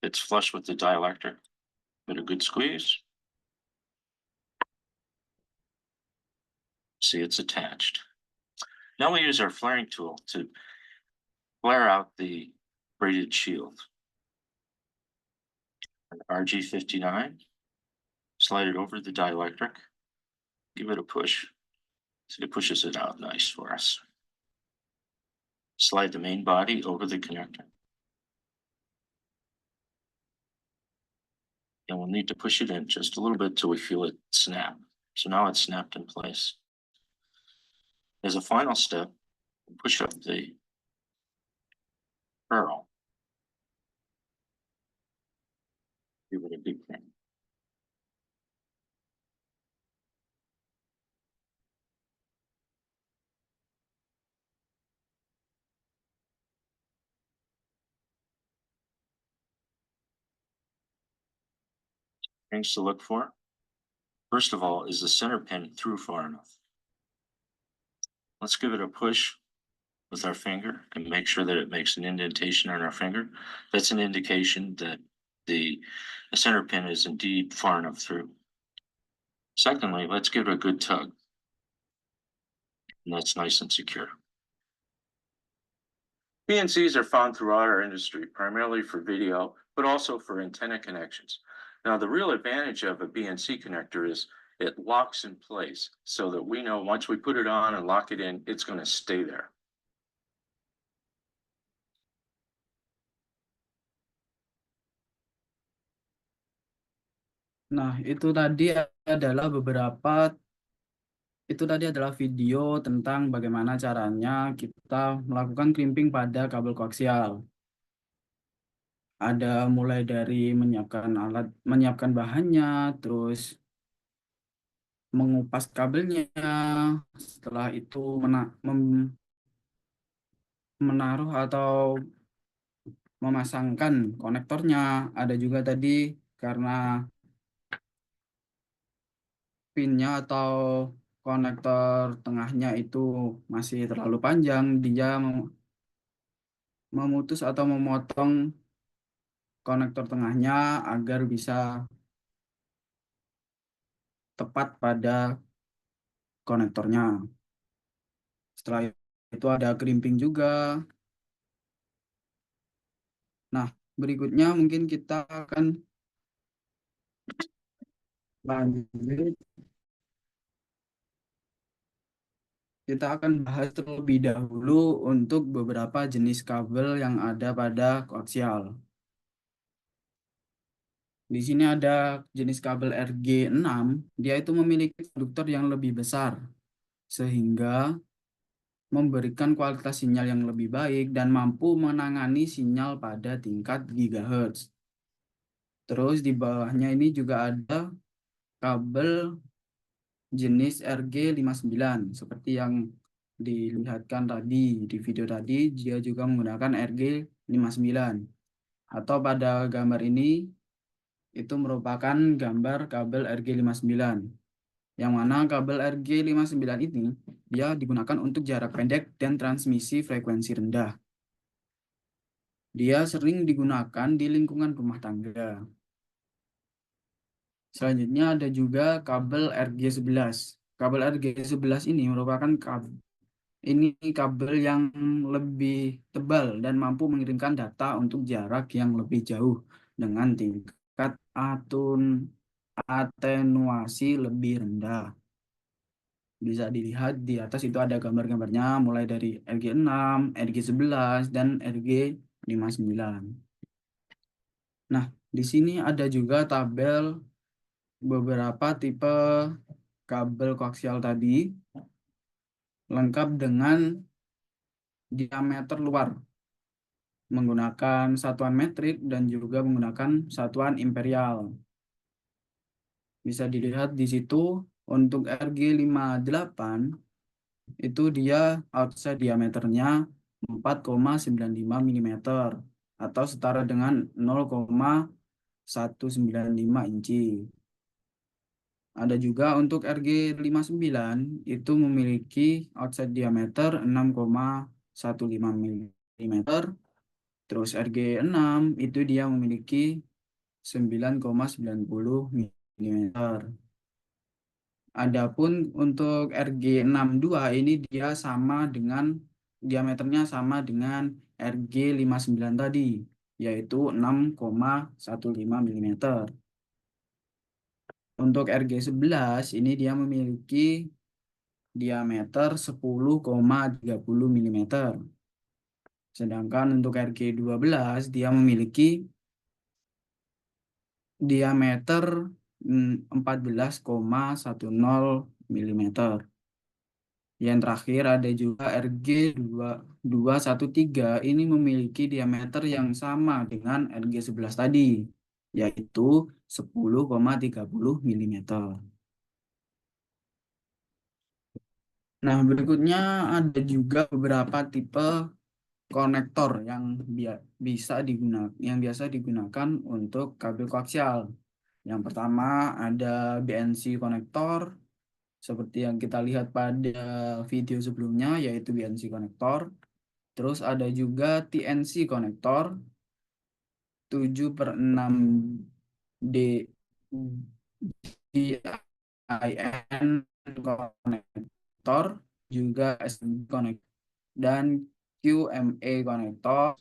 It's flush with the dielectric. Get a good squeeze. See, it's attached. Now we use our flaring tool to flare out the braided shield. An RG59. Slide it over the dielectric. Give it a push. So it pushes it out nice for us. Slide the main body over the connector. And we'll need to push it in just a little bit till we feel it snap. So now it's snapped in place. As a final step, push up the ferrule. Give it a big thing. Things to look for. First of all, is the center pin through far enough? Let's give it a push with our finger and make sure that it makes an indentation on our finger. That's an indication that the center pin is indeed far enough through. Secondly, let's give it a good tug. And that's nice and secure. BNCs are found throughout our industry, primarily for video, but also for antenna connections. Now, the real advantage of a BNC connector is it locks in place so that we know once we put it on and lock it in, it's going to stay there. Nah, itu tadi adalah video tentang bagaimana caranya kita melakukan crimping pada kabel koaksial. Ada mulai dari menyiapkan bahannya, terus mengupas kabelnya, setelah itu menaruh atau memasangkan konektornya. Ada juga tadi karena pinnya atau konektor tengahnya itu masih terlalu panjang, dia memutus atau memotong konektor tengahnya agar bisa tepat pada konektornya. Setelah itu ada crimping juga. Nah, berikutnya mungkin kita akan lanjut kita akan bahas terlebih dahulu untuk beberapa jenis kabel yang ada pada koaksial. Di sini ada jenis kabel RG6, dia itu memiliki konduktor yang lebih besar, sehingga memberikan kualitas sinyal yang lebih baik dan mampu menangani sinyal pada tingkat gigahertz. Terus di bawahnya ini juga ada kabel jenis RG59, seperti yang dilihatkan tadi di video tadi, dia juga menggunakan RG59. Atau pada gambar ini, itu merupakan gambar kabel RG59. Yang mana kabel RG59 ini, dia digunakan untuk jarak pendek dan transmisi frekuensi rendah. Dia sering digunakan di lingkungan rumah tangga. Selanjutnya ada juga kabel RG11. Kabel RG11 ini merupakan kabel yang lebih tebal dan mampu mengirimkan data untuk jarak yang lebih jauh dengan tingkat atenuasi lebih rendah. Bisa dilihat di atas itu ada gambar-gambarnya mulai dari RG6, RG11, dan RG59. Nah, di sini ada juga tabel beberapa tipe kabel koaksial tadi, lengkap dengan diameter luar, menggunakan satuan metrik dan juga menggunakan satuan imperial. Bisa dilihat di situ untuk RG58 itu dia outside diameternya 4,95 mm atau setara dengan 0,195 inci. Ada juga untuk RG59 itu memiliki outside diameter 6,15 mm. Terus RG6 itu dia memiliki 9,90 mm. Adapun untuk RG62 ini dia sama dengan diameternya sama dengan RG59 tadi, yaitu 6,15 mm. Untuk RG11 ini dia memiliki diameter 10,30 mm. Sedangkan untuk RG12 dia memiliki diameter 14,10 mm. Yang terakhir ada juga RG213 ini memiliki diameter yang sama dengan RG11 tadi, yaitu 10,30 mm. Nah, berikutnya ada juga beberapa tipe konektor yang biasa digunakan untuk kabel koaksial. Yang pertama ada BNC konektor, seperti yang kita lihat pada video sebelumnya, yaitu BNC konektor. Terus ada juga TNC konektor 7/6 DIN konektor, juga SMD konektor, dan QMA konektor,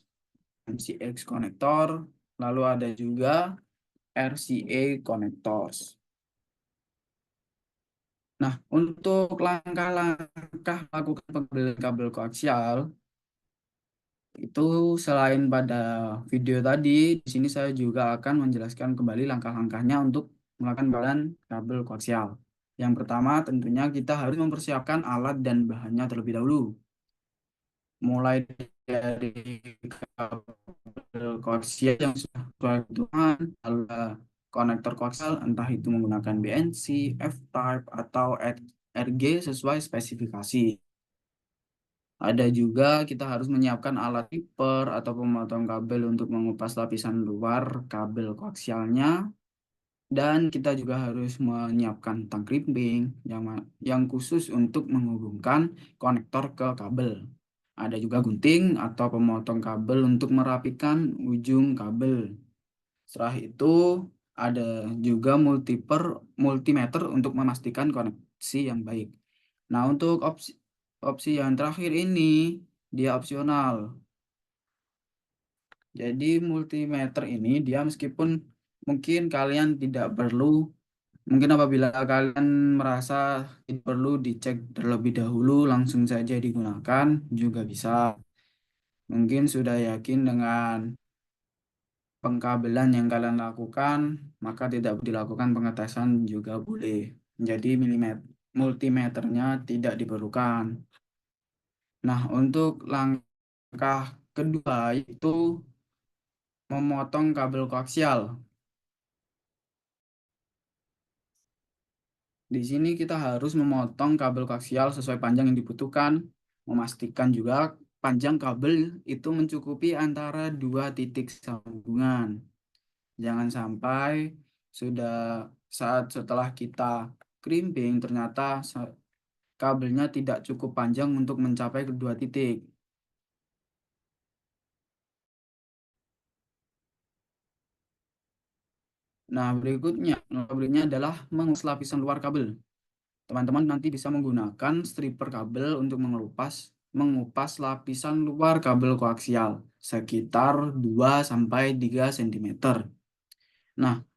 MCX konektor, lalu ada juga RCA connectors. Nah, untuk langkah-langkah melakukan pembelian kabel koaksial, itu selain pada video tadi, di sini saya juga akan menjelaskan kembali langkah-langkahnya untuk melakukan pembelian kabel koaksial. Yang pertama, tentunya kita harus mempersiapkan alat dan bahannya terlebih dahulu. Mulai dari kabel koaksial yang sudah kebutuhan, lalu konektor koaksial entah itu menggunakan BNC, F-type, atau RG sesuai spesifikasi. Ada juga kita harus menyiapkan alat clipper atau pemotong kabel untuk mengupas lapisan luar kabel koaksialnya. Dan kita juga harus menyiapkan tang crimping yang khusus untuk menghubungkan konektor ke kabel. Ada juga gunting atau pemotong kabel untuk merapikan ujung kabel. Setelah itu ada juga multimeter untuk memastikan koneksi yang baik. Nah, untuk opsi yang terakhir ini dia opsional. Jadi multimeter ini dia meskipun mungkin kalian tidak perlu Mungkin apabila kalian merasa perlu dicek terlebih dahulu, langsung saja digunakan juga bisa. Mungkin sudah yakin dengan pengkabelan yang kalian lakukan, maka tidak dilakukan pengetesan juga boleh. Jadi multimeternya tidak diperlukan. Nah, untuk langkah kedua itu memotong kabel koaksial. Di sini kita harus memotong kabel koaksial sesuai panjang yang dibutuhkan, memastikan juga panjang kabel itu mencukupi antara dua titik sambungan. Jangan sampai setelah kita crimping ternyata kabelnya tidak cukup panjang untuk mencapai kedua titik. Nah, berikutnya adalah mengupas lapisan luar kabel. Teman-teman nanti bisa menggunakan stripper kabel untuk mengupas lapisan luar kabel koaksial sekitar 2-3 cm. Nah,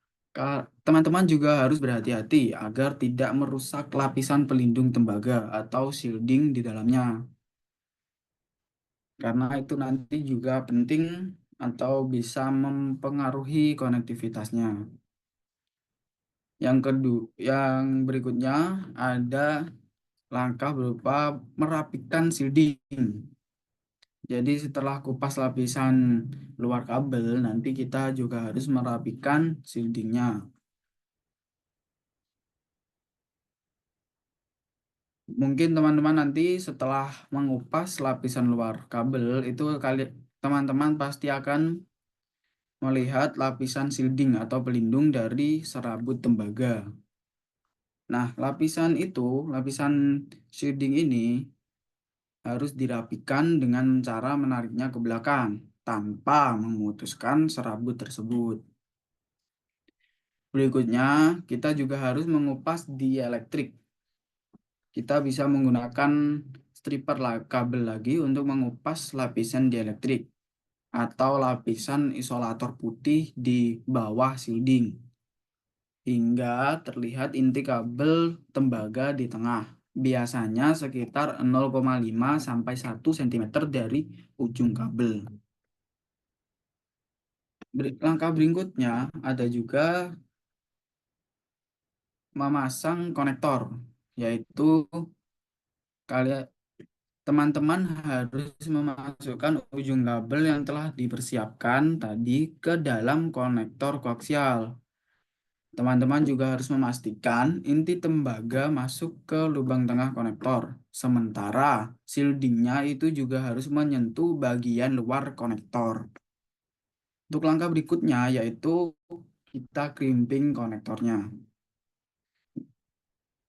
teman-teman juga harus berhati-hati agar tidak merusak lapisan pelindung tembaga atau shielding di dalamnya. Karena itu nanti juga penting atau bisa mempengaruhi konektivitasnya. Yang berikutnya ada langkah berupa merapikan shielding. Jadi setelah kupas lapisan luar kabel, nanti kita juga harus merapikan shieldingnya. Mungkin teman-teman nanti setelah mengupas lapisan luar kabel itu teman-teman pasti akan melihat lapisan shielding atau pelindung dari serabut tembaga. Nah, lapisan shielding ini harus dirapikan dengan cara menariknya ke belakang tanpa memutuskan serabut tersebut. Berikutnya, kita juga harus mengupas dieelektrik. Kita bisa menggunakan stripper kabel lagi untuk mengupas lapisan dieelektrik atau lapisan isolator putih di bawah shielding hingga terlihat inti kabel tembaga di tengah. Biasanya sekitar 0,5-1 cm dari ujung kabel. Langkah berikutnya ada juga memasang konektor, yaitu teman-teman harus memasukkan ujung kabel yang telah dipersiapkan tadi ke dalam konektor koaksial. Teman-teman juga harus memastikan inti tembaga masuk ke lubang tengah konektor. Sementara shieldingnya itu juga harus menyentuh bagian luar konektor. Untuk langkah berikutnya yaitu kita crimping konektornya.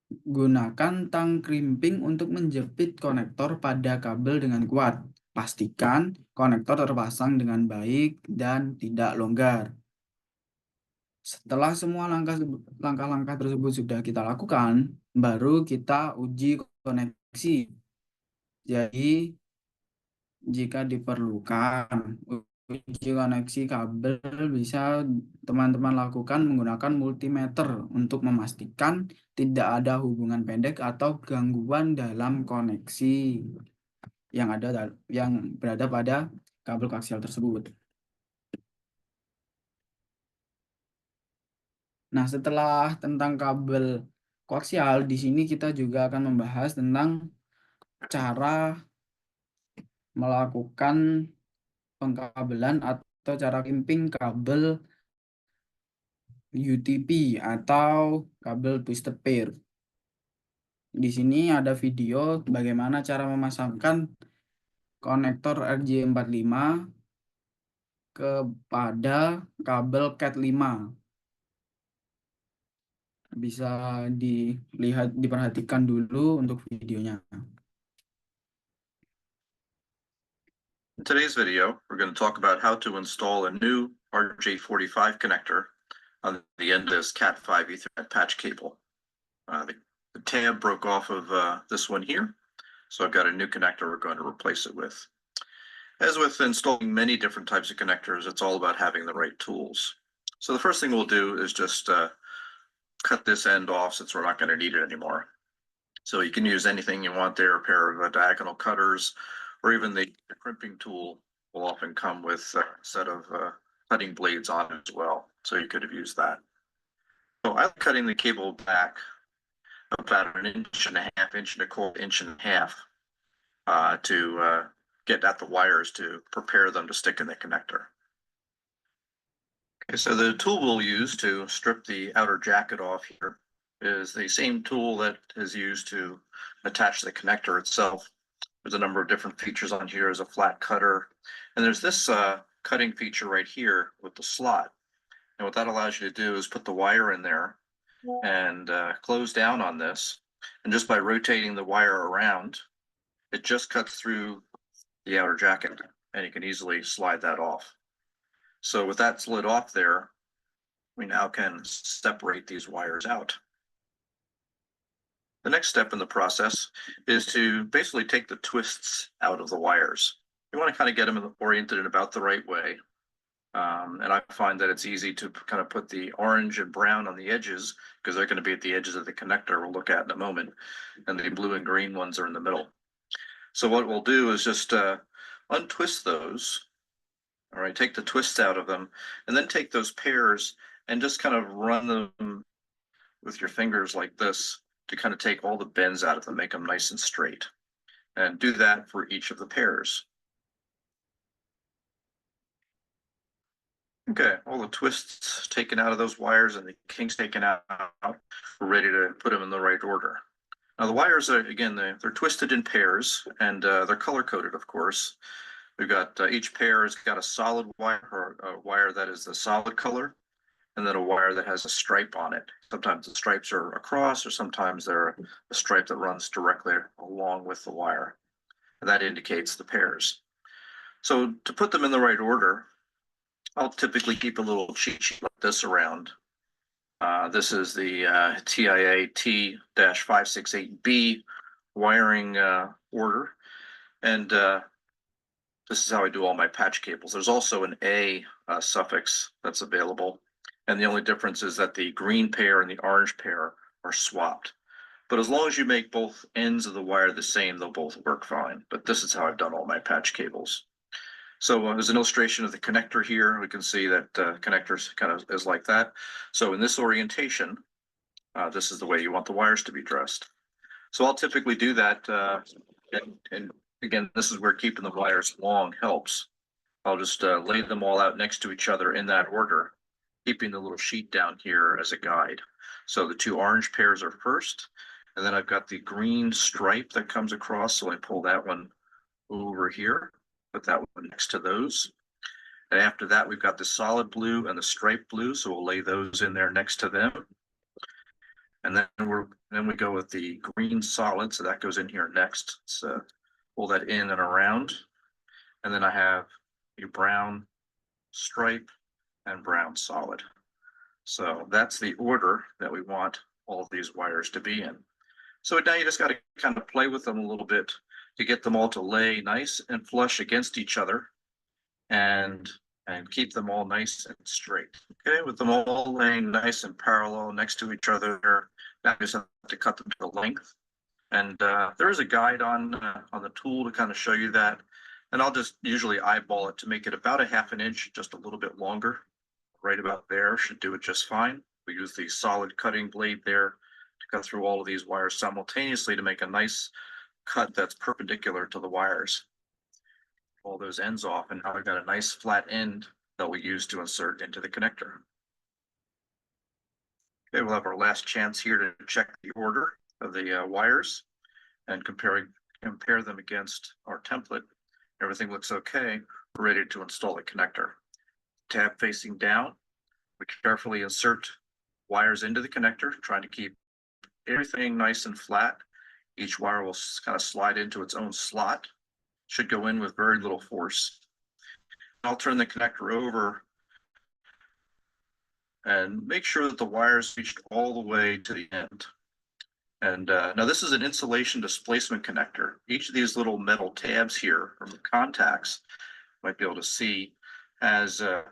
Gunakan tang crimping untuk menjepit konektor pada kabel dengan kuat. Pastikan konektor terpasang dengan baik dan tidak longgar. Setelah semua langkah-langkah tersebut sudah kita lakukan, baru kita uji koneksi. Jadi, jika diperlukan, uji koneksi kabel bisa teman-teman lakukan menggunakan multimeter untuk memastikan tidak ada hubungan pendek atau gangguan dalam koneksi yang berada pada kabel koaksial tersebut. Nah, setelah tentang kabel koaksial, di sini kita juga akan membahas tentang cara melakukan pengkabelan atau cara crimping kabel UTP atau kabel twisted pair. Di sini ada video bagaimana cara memasangkan konektor RJ45 kepada kabel Cat 5. Bisa diperhatikan dulu untuk videonya. In today's video, we're going to talk about how to install a new RJ45 connector on the end of this Cat5 Ethernet patch cable. The tab broke off of this one here, so I've got a new connector we're going to replace it with. As with installing many different types of connectors, it's all about having the right tools. So the first thing we'll do is just cut this end off since we're not going to need it anymore. So you can use anything you want there, a pair of diagonal cutters, or even the crimping tool will often come with a set of cutting blades on it as well. So you could have used that. So I'm cutting the cable back about 1.5 inches, 1.25 inches to get at the wires to prepare them to stick in the connector. Okay, so the tool we'll use to strip the outer jacket off here is the same tool that is used to attach the connector itself. There's a number of different features on here. There's a flat cutter, and there's this cutting feature right here with the slot. And what that allows you to do is put the wire in there and close down on this. And just by rotating the wire around, it just cuts through the outer jacket, and you can easily slide that off. So with that slid off there, we now can separate these wires out. The next step in the process is to basically take the twists out of the wires. You want to kind of get them oriented in about the right way. And I find that it's easy to kind of put the orange and brown on the edges because they're going to be at the edges of the connector we'll look at in a moment. And the blue and green ones are in the middle. So what we'll do is just untwist those. All right, take the twists out of them, and then take those pairs and just kind of run them with your fingers like this to kind of take all the bends out of them, make them nice and straight. And do that for each of the pairs. Okay, all the twists taken out of those wires and the kinks taken out, we're ready to put them in the right order. Now the wires are, again, they're twisted in pairs, and they're color coded, of course. We've got each pair has got a solid wire, or a wire that is the solid color, and then a wire that has a stripe on it. Sometimes the stripes are across, or sometimes they're a stripe that runs directly along with the wire. And that indicates the pairs. So to put them in the right order, I'll typically keep a little cheat sheet like this around. This is the TIA T-568B wiring order. And this is how I do all my patch cables. There's also an A suffix that's available. And the only difference is that the green pair and the orange pair are swapped. But as long as you make both ends of the wire the same, they'll both work fine. But this is how I've done all my patch cables. So there's an illustration of the connector here. We can see that connectors kind of is like that. So in this orientation, this is the way you want the wires to be dressed. So I'll typically do that. And again, this is where keeping the wires long helps. I'll just lay them all out next to each other in that order, keeping the little sheet down here as a guide. So the two orange pairs are first, and then I've got the green stripe that comes across. So I pull that one over here, put that one next to those. And after that, we've got the solid blue and the striped blue. So we'll lay those in there next to them. And then we go with the green solid. So that goes in here next. So pull that in and around. And then I have a brown stripe and brown solid. So that's the order that we want all of these wires to be in. So now you just got to kind of play with them a little bit to get them all to lay nice and flush against each other and keep them all nice and straight. Okay, with them all laying nice and parallel next to each other there, now you just have to cut them to the length. And there is a guide on the tool to kind of show you that. And I'll just usually eyeball it to make it about 1/2 inch, just a little bit longer. Right about there should do it just fine. We use the solid cutting blade there to cut through all of these wires simultaneously to make a nice cut that's perpendicular to the wires. All those ends off, and now we've got a nice flat end that we use to insert into the connector. Okay, we'll have our last chance here to check the order of the wires and compare them against our template. Everything looks okay. We're ready to install the connector. Tab facing down, we carefully insert wires into the connector, trying to keep everything nice and flat. Each wire will kind of slide into its own slot. Should go in with very little force. I'll turn the connector over and make sure that the wires reached all the way to the end. And now this is an insulation displacement connector. Each of these little metal tabs here, or the contacts, you might be able to see, has a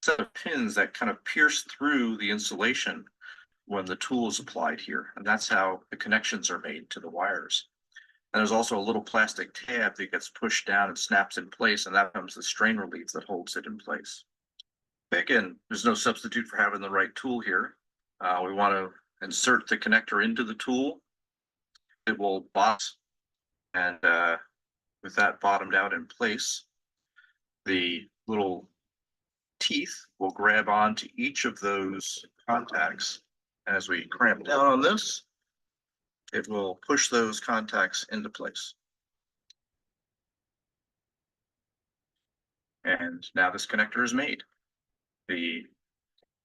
set of pins that kind of pierce through the insulation when the tool is applied here, and that's how the connections are made to the wires. And there's also a little plastic tab that gets pushed down and snaps in place, and that becomes the strain relief that holds it in place. Again, there's no substitute for having the right tool here. We want to insert the connector into the tool. It will box, and with that bottomed out in place, the little teeth will grab onto each of those contacts. As we clamp down on this, it will push those contacts into place. And now this connector is made. The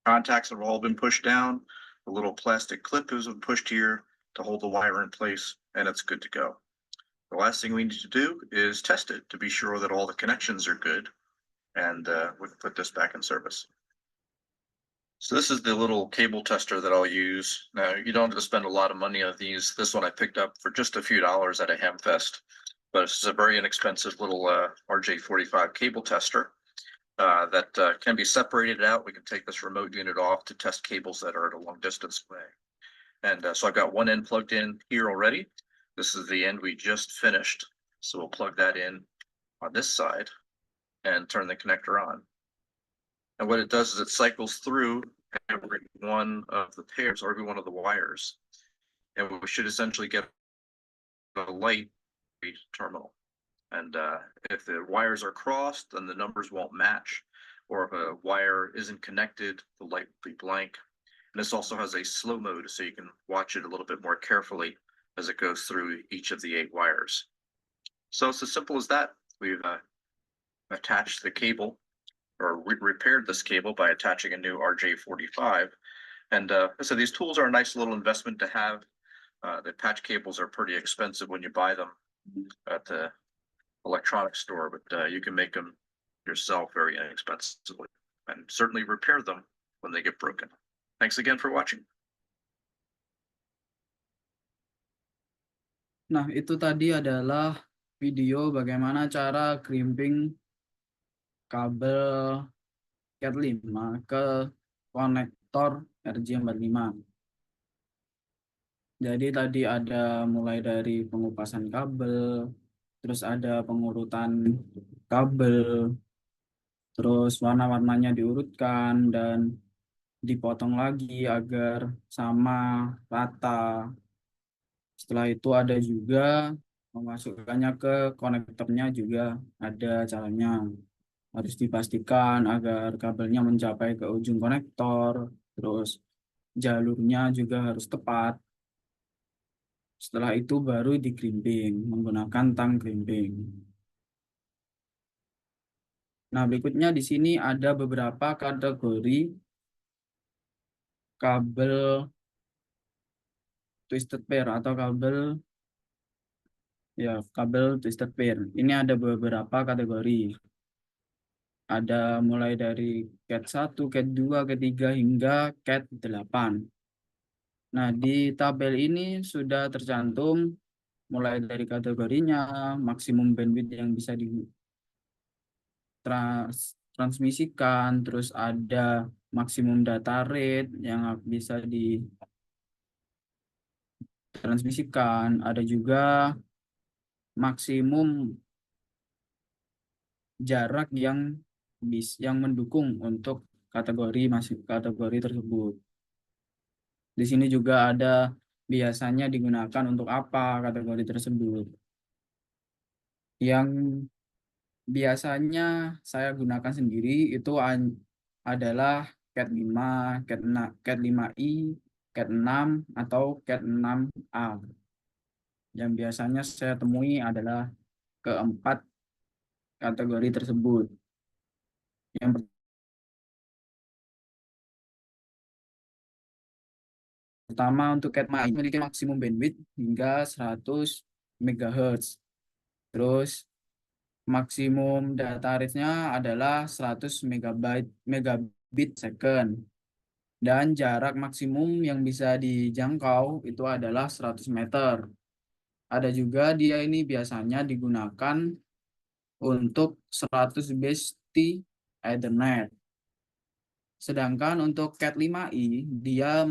contacts have all been pushed down. The little plastic clip has been pushed here to hold the wire in place, and it's good to go. The last thing we need to do is test it to be sure that all the connections are good, and we can put this back in service. So this is the little cable tester that I'll use. Now, you don't have to spend a lot of money on these. This one I picked up for just a few dollars at a Hamfest, but it's a very inexpensive little RJ45 cable tester that can be separated out. We can take this remote unit off to test cables that are at a long distance away. And so I've got one end plugged in here already. This is the end we just finished. So we'll plug that in on this side and turn the connector on. And what it does is it cycles through every one of the pairs or every one of the wires. And we should essentially get a light for each terminal. And if the wires are crossed, then the numbers won't match. Or if a wire isn't connected, the light will be blank. And this also has a slow mode, so you can watch it a little bit more carefully as it goes through each of the 8 wires. So it's as simple as that. We've attached the cable, or repaired this cable by attaching a new RJ45. And so these tools are a nice little investment to have. The patch cables are pretty expensive when you buy them at the electronics store, but you can make them yourself very inexpensively and certainly repair them when they get broken. Thanks again for watching. Nah, itu tadi adalah video bagaimana cara crimping kabel Cat 5 ke konektor RJ45. Jadi tadi ada mulai dari pengupasan kabel, terus ada pengurutan kabel, terus warna-warnanya diurutkan dan dipotong lagi agar sama rata. Setelah itu ada juga memasukkannya ke konektornya, juga ada caranya. Harus dipastikan agar kabelnya mencapai ke ujung konektor, terus jalurnya juga harus tepat. Setelah itu baru di-crimping menggunakan tang crimping. Nah, berikutnya di sini ada beberapa kategori kabel twisted pair atau kabel twisted pair. Ini ada beberapa kategori. Ada mulai dari Cat 1, Cat 2, Cat 3 hingga Cat 8. Nah, di tabel ini sudah tercantum mulai dari kategorinya, maksimum bandwidth yang bisa ditransmisikan, terus ada maksimum data rate yang bisa ditransmisikan, ada juga maksimum jarak yang mendukung untuk kategori tersebut. Di sini juga ada biasanya digunakan untuk apa kategori tersebut. Yang biasanya saya gunakan sendiri itu adalah Cat 5, Cat 5i, Cat 6 atau Cat 6a. Yang biasanya saya temui adalah keempat kategori tersebut. Yang pertama, untuk Cat 5i memiliki maksimum bandwidth hingga 100 MHz. Terus maksimum data rate-nya adalah 100 megabit second. Dan jarak maksimum yang bisa dijangkau itu adalah 100 meter. Ada juga dia ini biasanya digunakan untuk 100 base Ethernet. Sedangkan untuk Cat 5i dia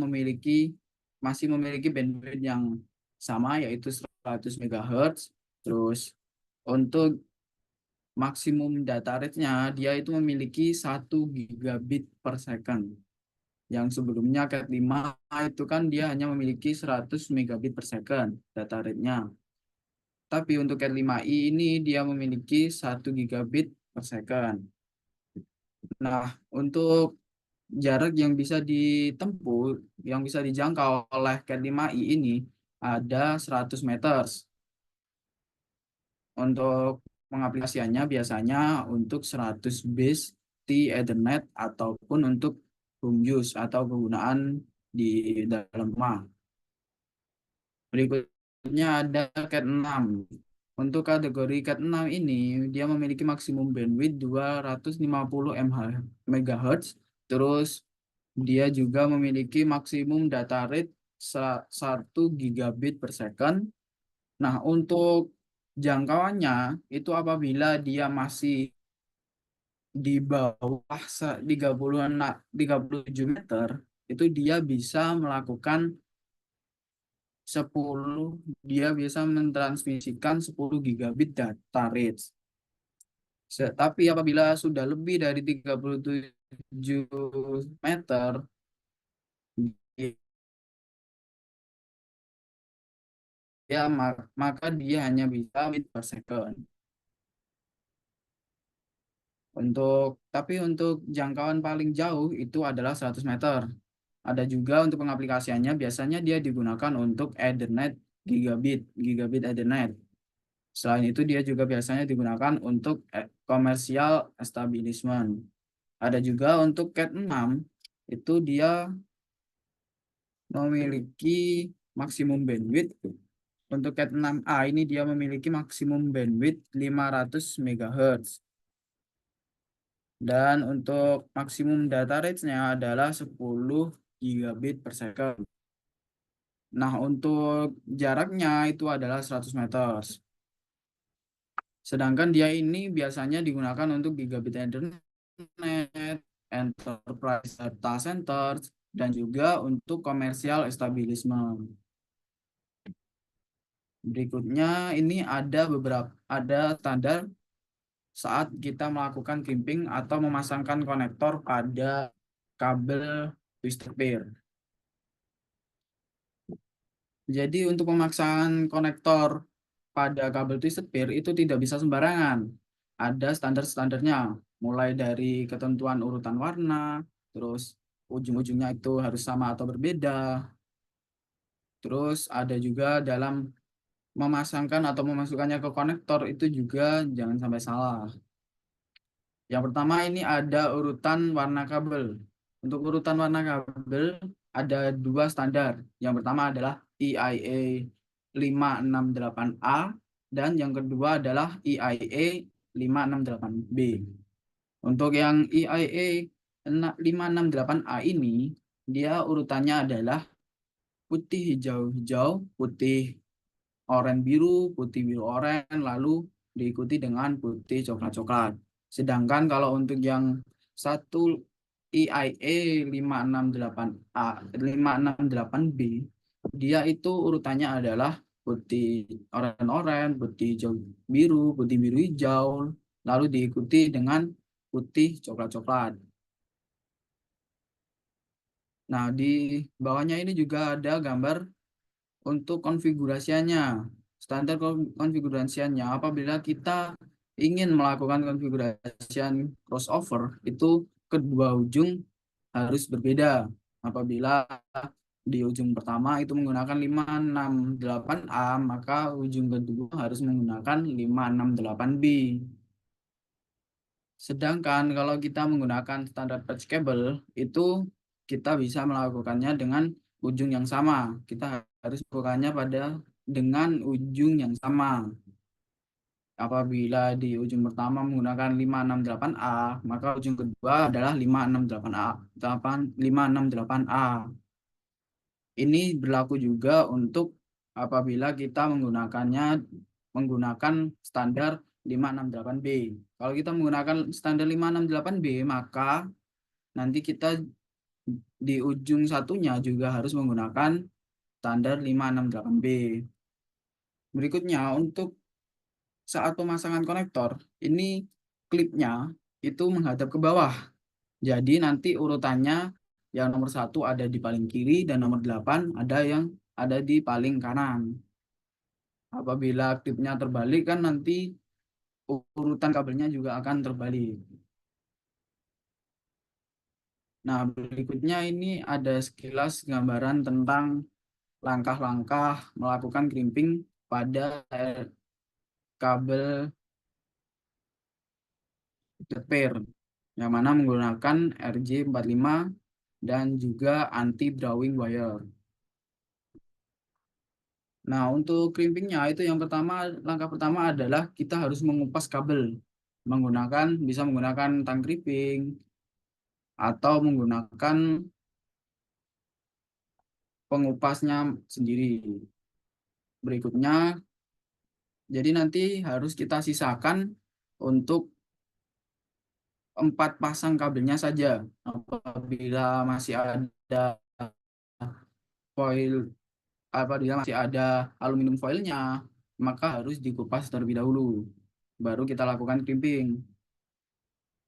masih memiliki bandwidth yang sama, yaitu 100 MHz. Terus untuk maksimum data rate-nya dia itu memiliki 1 gigabit per second. Yang sebelumnya Cat 5 itu kan dia hanya memiliki 100 megabit per second data rate-nya. Tapi untuk Cat 5i ini dia memiliki 1 gigabit per second. Nah, untuk jarak yang bisa ditempuh, yang bisa dijangkau oleh Cat 5i ini ada 100 meter. Untuk pengaplikasiannya biasanya untuk 100 base T Ethernet ataupun untuk home use atau penggunaan di dalam rumah. Berikutnya ada Cat 6. Untuk kategori Cat 6 ini dia memiliki maksimum bandwidth 250 MHz. Terus dia juga memiliki maksimum data rate 1 gigabit per second. Nah, untuk jangkauannya itu apabila dia masih di bawah 37 meter, itu dia bisa melakukan 10, dia bisa mentransmisikan 10 gigabit data rate. Tapi apabila sudah lebih dari 37 meter, ya maka dia hanya bisa bit per second. Tapi untuk jangkauan paling jauh itu adalah 100 meter. Ada juga untuk pengaplikasiannya biasanya dia digunakan untuk Ethernet gigabit Ethernet. Selain itu dia juga biasanya digunakan untuk commercial establishment. Ada juga untuk Cat 6 itu dia memiliki maksimum bandwidth. Untuk Cat 6a ini dia memiliki maksimum bandwidth 500 MHz. Dan untuk maksimum data rate-nya adalah 10 gigabit per second. Nah, untuk jaraknya itu adalah 100 meter. Sedangkan dia ini biasanya digunakan untuk gigabit Ethernet, enterprise data center, dan juga untuk commercial establishment. Berikutnya ini ada standar saat kita melakukan crimping atau memasangkan konektor pada kabel twisted pair. Jadi untuk pemasangan konektor pada kabel twisted pair itu tidak bisa sembarangan. Ada standar-standarnya, mulai dari ketentuan urutan warna, terus ujung-ujungnya itu harus sama atau berbeda. Terus ada juga dalam memasangkan atau memasukkannya ke konektor itu juga jangan sampai salah. Yang pertama ini ada urutan warna kabel. Untuk urutan warna kabel ada 2 standar. Yang pertama adalah EIA 568A dan yang kedua adalah EIA 568B. Untuk yang EIA 568A ini dia urutannya adalah putih hijau-hijau, putih oranye biru, putih biru oranye, lalu diikuti dengan putih coklat-coklat. Sedangkan kalau untuk yang satu EIA 568B, dia itu urutannya adalah putih oranye, putih hijau biru, putih biru hijau, lalu diikuti dengan putih coklat-coklat. Nah, di bawahnya ini juga ada gambar untuk konfigurasinya. Standar konfigurasinya apabila kita ingin melakukan konfigurasian crossover itu kedua ujung harus berbeda. Apabila di ujung pertama itu menggunakan 568A, maka ujung kedua harus menggunakan 568B. Sedangkan kalau kita menggunakan standar patch cable itu kita bisa melakukannya dengan ujung yang sama. Kita harus melakukannya dengan ujung yang sama. Apabila di ujung pertama menggunakan 568A, maka ujung kedua adalah 568A. Ini berlaku juga untuk apabila kita menggunakan standar 568B. Kalau kita menggunakan standar 568B, maka nanti kita di ujung satunya juga harus menggunakan standar 568B. Berikutnya, untuk saat pemasangan konektor, ini klipnya itu menghadap ke bawah. Jadi nanti urutannya yang nomor 1 ada di paling kiri dan nomor 8 ada yang ada di paling kanan. Apabila klipnya terbalik kan nanti urutan kabelnya juga akan terbalik. Nah, berikutnya ini ada sekilas gambaran tentang langkah-langkah melakukan crimping pada kabel pair yang mana menggunakan RJ45 dan juga anti drawing wire. Nah, untuk crimpingnya itu yang pertama, langkah pertama adalah kita harus mengupas kabel bisa menggunakan tang crimping atau menggunakan pengupasnya sendiri. Berikutnya, jadi nanti harus kita sisakan untuk 4 pasang kabelnya saja. Apabila masih ada foil, apabila masih ada aluminium foilnya, maka harus dikupas terlebih dahulu. Baru kita lakukan crimping.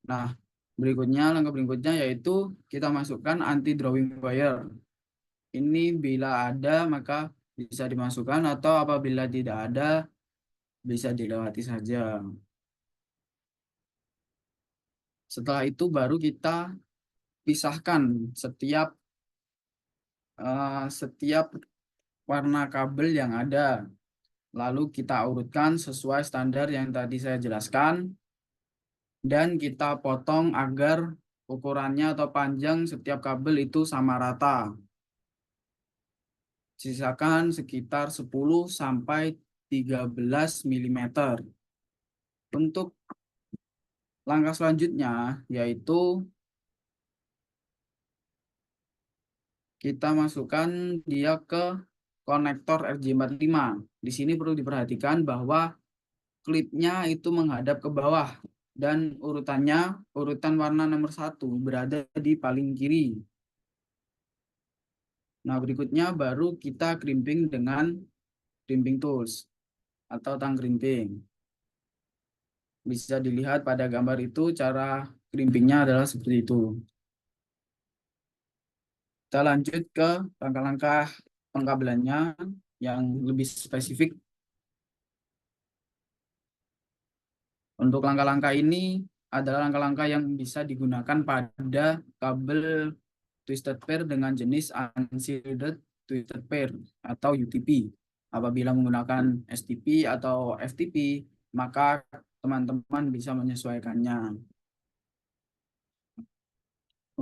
Nah, langkah berikutnya yaitu kita masukkan anti drawing wire. Ini bila ada maka bisa dimasukkan atau apabila tidak ada bisa dilewati saja. Setelah itu baru kita pisahkan setiap warna kabel yang ada. Lalu kita urutkan sesuai standar yang tadi saya jelaskan dan kita potong agar ukurannya atau panjang setiap kabel itu sama rata. Sisakan sekitar 10 sampai 13 mm. Untuk langkah selanjutnya yaitu kita masukkan dia ke konektor RJ45. Di sini perlu diperhatikan bahwa klipnya itu menghadap ke bawah dan urutan warna nomor 1 berada di paling kiri. Nah, berikutnya baru kita crimping dengan crimping tools atau tang crimping. Bisa dilihat pada gambar itu cara crimpingnya adalah seperti itu. Kita lanjut ke langkah-langkah pengkabelannya yang lebih spesifik. Untuk langkah-langkah ini adalah langkah-langkah yang bisa digunakan pada kabel twisted pair dengan jenis unshielded twisted pair atau UTP. Apabila menggunakan STP atau FTP, maka teman-teman bisa menyesuaikannya.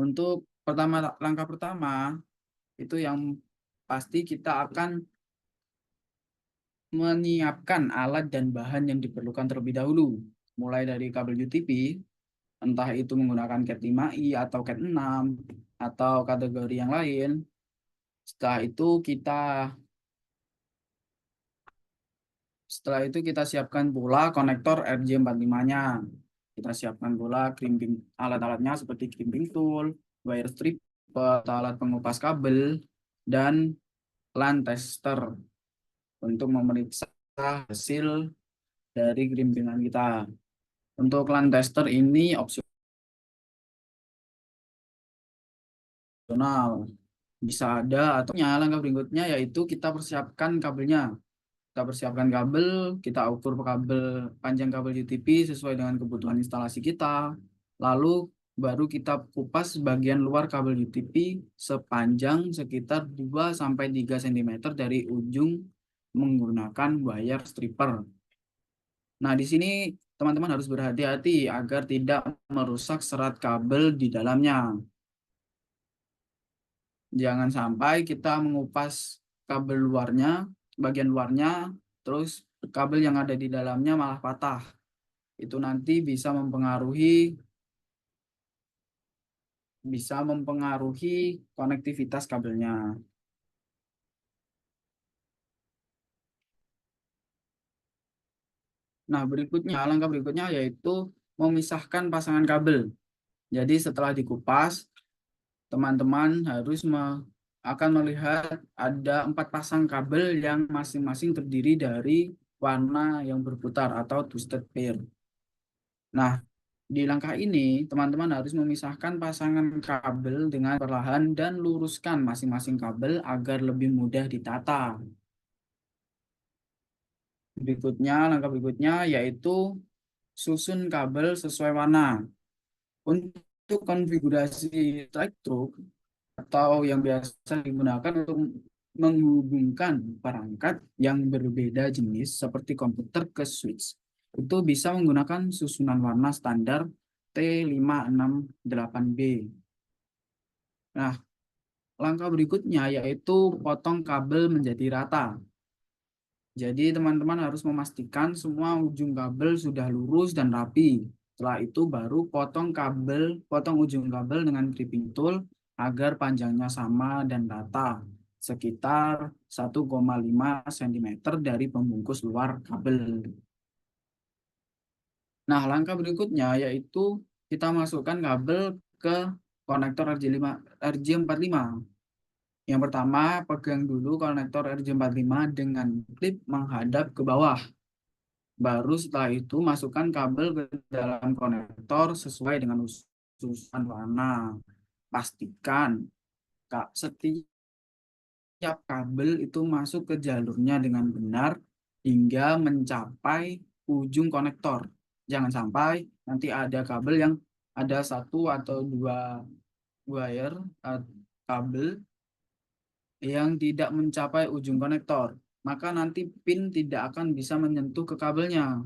Untuk langkah pertama, itu yang pasti kita akan menyiapkan alat dan bahan yang diperlukan terlebih dahulu. Mulai dari kabel UTP, entah itu menggunakan Cat 5i atau Cat 6, atau kategori yang lain. Setelah itu kita siapkan pula konektor RJ45-nya. Kita siapkan pula crimping alat-alatnya seperti crimping tool, wire stripper, alat pengupas kabel, dan LAN tester untuk memeriksa hasil dari crimpingan kita. Untuk LAN tester ini opsional, bisa ada atau langkah berikutnya yaitu kita persiapkan kabelnya. Kita persiapkan kabel, kita ukur panjang kabel UTP sesuai dengan kebutuhan instalasi kita. Lalu baru kita kupas bagian luar kabel UTP sepanjang sekitar 2-3 cm dari ujung menggunakan wire stripper. Nah, di sini teman-teman harus berhati-hati agar tidak merusak serat kabel di dalamnya. Jangan sampai kita mengupas kabel luarnya, bagian luarnya, terus kabel yang ada di dalamnya malah patah. Itu nanti bisa mempengaruhi konektivitas kabelnya. Nah, langkah berikutnya yaitu memisahkan pasangan kabel. Jadi setelah dikupas, teman-teman harus akan melihat ada 4 pasang kabel yang masing-masing terdiri dari warna yang berputar atau twisted pair. Nah, di langkah ini teman-teman harus memisahkan pasangan kabel dengan perlahan dan luruskan masing-masing kabel agar lebih mudah ditata. Langkah berikutnya yaitu susun kabel sesuai warna. Untuk konfigurasi strike through atau yang biasa digunakan untuk menghubungkan perangkat yang berbeda jenis seperti komputer ke switch, itu bisa menggunakan susunan warna standar T568B. Nah, langkah berikutnya yaitu potong kabel menjadi rata. Jadi teman-teman harus memastikan semua ujung kabel sudah lurus dan rapi. Setelah itu baru potong ujung kabel dengan crimping tool agar panjangnya sama dan rata, sekitar 1,5 cm dari pembungkus luar kabel. Nah, langkah berikutnya yaitu kita masukkan kabel ke konektor RJ45. Yang pertama, pegang dulu konektor RJ45 dengan klip menghadap ke bawah. Baru setelah itu masukkan kabel ke dalam konektor sesuai dengan usulan warna. Pastikan setiap kabel itu masuk ke jalurnya dengan benar hingga mencapai ujung konektor. Jangan sampai nanti ada kabel yang ada 1 atau 2 wire kabel yang tidak mencapai ujung konektor, maka nanti pin tidak akan bisa menyentuh ke kabelnya.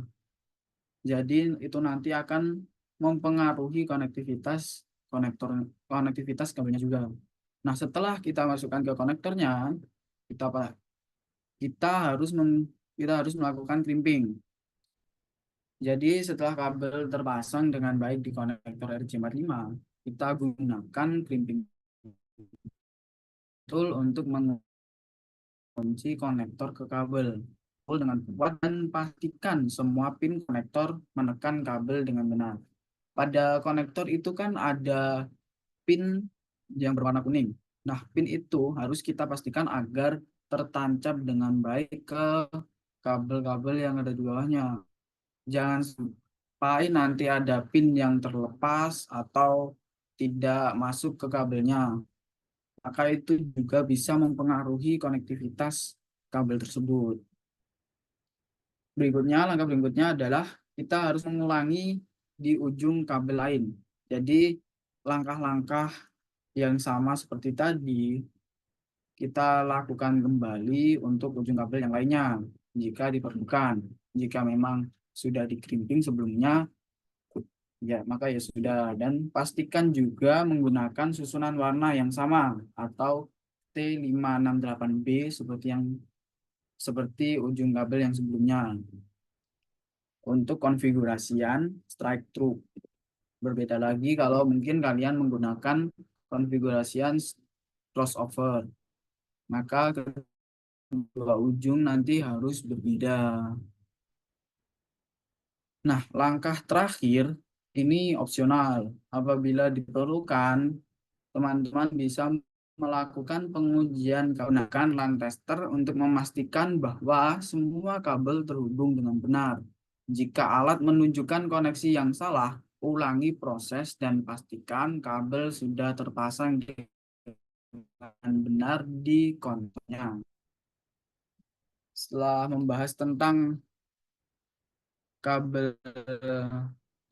Jadi itu nanti akan mempengaruhi konektivitas kabelnya juga. Nah, setelah kita masukkan ke konektornya, kita harus melakukan crimping. Jadi setelah kabel terpasang dengan baik di konektor RJ45, kita gunakan crimping tool untuk mengunci konektor ke kabel dengan kuat dan pastikan semua pin konektor menekan kabel dengan benar. Pada konektor itu kan ada pin yang berwarna kuning. Nah, pin itu harus kita pastikan agar tertancap dengan baik ke kabel-kabel yang ada di bawahnya. Jangan sampai nanti ada pin yang terlepas atau tidak masuk ke kabelnya. Maka itu juga bisa mempengaruhi konektivitas kabel tersebut. Langkah berikutnya adalah kita harus mengulangi di ujung kabel lain. Jadi langkah-langkah yang sama seperti tadi kita lakukan kembali untuk ujung kabel yang lainnya jika diperlukan. Jika memang sudah di-crimping sebelumnya, ya maka ya sudah. Dan pastikan juga menggunakan susunan warna yang sama atau T568B seperti ujung kabel yang sebelumnya. Untuk konfigurasian strike through, berbeda lagi kalau mungkin kalian menggunakan konfigurasian crossover, maka kedua ujung nanti harus berbeda. Nah, langkah terakhir ini opsional. Apabila diperlukan, teman-teman bisa melakukan pengujian menggunakan LAN tester untuk memastikan bahwa semua kabel terhubung dengan benar. Jika alat menunjukkan koneksi yang salah, ulangi proses dan pastikan kabel sudah terpasang dengan benar di konektornya. Setelah membahas tentang kabel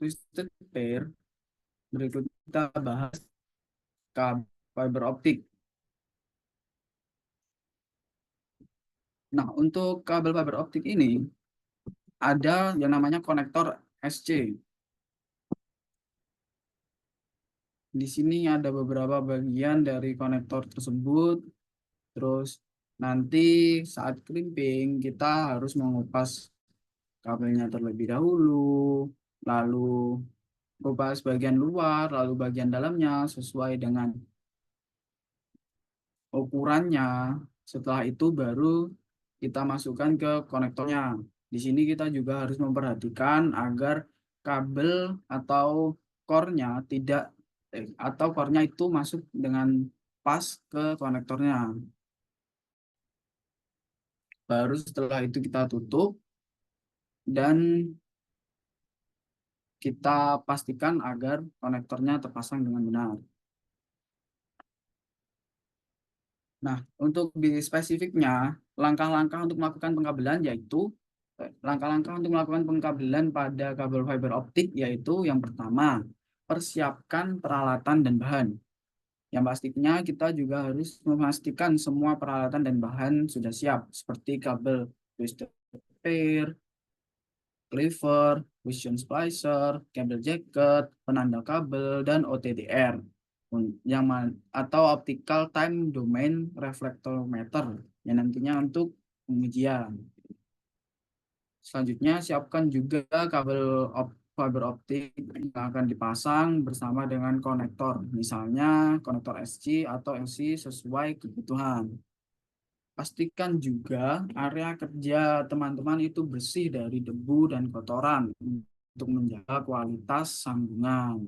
twisted pair, berikut kita bahas kabel fiber optik. Nah, untuk kabel fiber optik ini ada yang namanya konektor SC. Di sini ada beberapa bagian dari konektor tersebut. Terus nanti saat crimping kita harus mengupas kabelnya terlebih dahulu, lalu kupas bagian luar, lalu bagian dalamnya sesuai dengan ukurannya. Setelah itu baru kita masukkan ke konektornya. Di sini kita juga harus memperhatikan agar kabel atau core-nya tidak atau core-nya itu masuk dengan pas ke konektornya. Baru setelah itu kita tutup dan kita pastikan agar konektornya terpasang dengan benar. Nah, untuk di spesifiknya, langkah-langkah untuk melakukan pengkabelan yaitu langkah-langkah untuk melakukan pengkabelan pada kabel fiber optik yaitu yang pertama, persiapkan peralatan dan bahan. Yang pastinya kita juga harus memastikan semua peralatan dan bahan sudah siap seperti kabel twisted pair, cleaver, fusion splicer, kabel jacket, penanda kabel, dan OTDR atau optical time domain reflectometer yang nantinya untuk pengujian. Selanjutnya siapkan juga kabel fiber optik yang akan dipasang bersama dengan konektor, misalnya konektor SC atau LC sesuai kebutuhan. Pastikan juga area kerja teman-teman itu bersih dari debu dan kotoran untuk menjaga kualitas sambungan.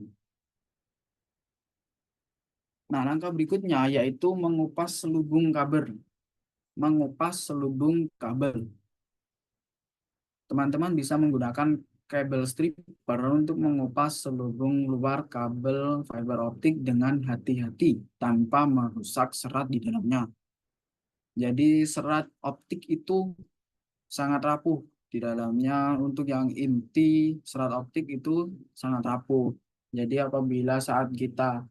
Nah, langkah berikutnya yaitu mengupas selubung kabel. Mengupas selubung kabel. Teman-teman bisa menggunakan kabel stripper untuk mengupas selubung luar kabel fiber optik dengan hati-hati tanpa merusak serat di dalamnya. Jadi serat optik itu sangat rapuh di dalamnya. Untuk yang inti serat optik itu sangat rapuh. Jadi apabila saat kita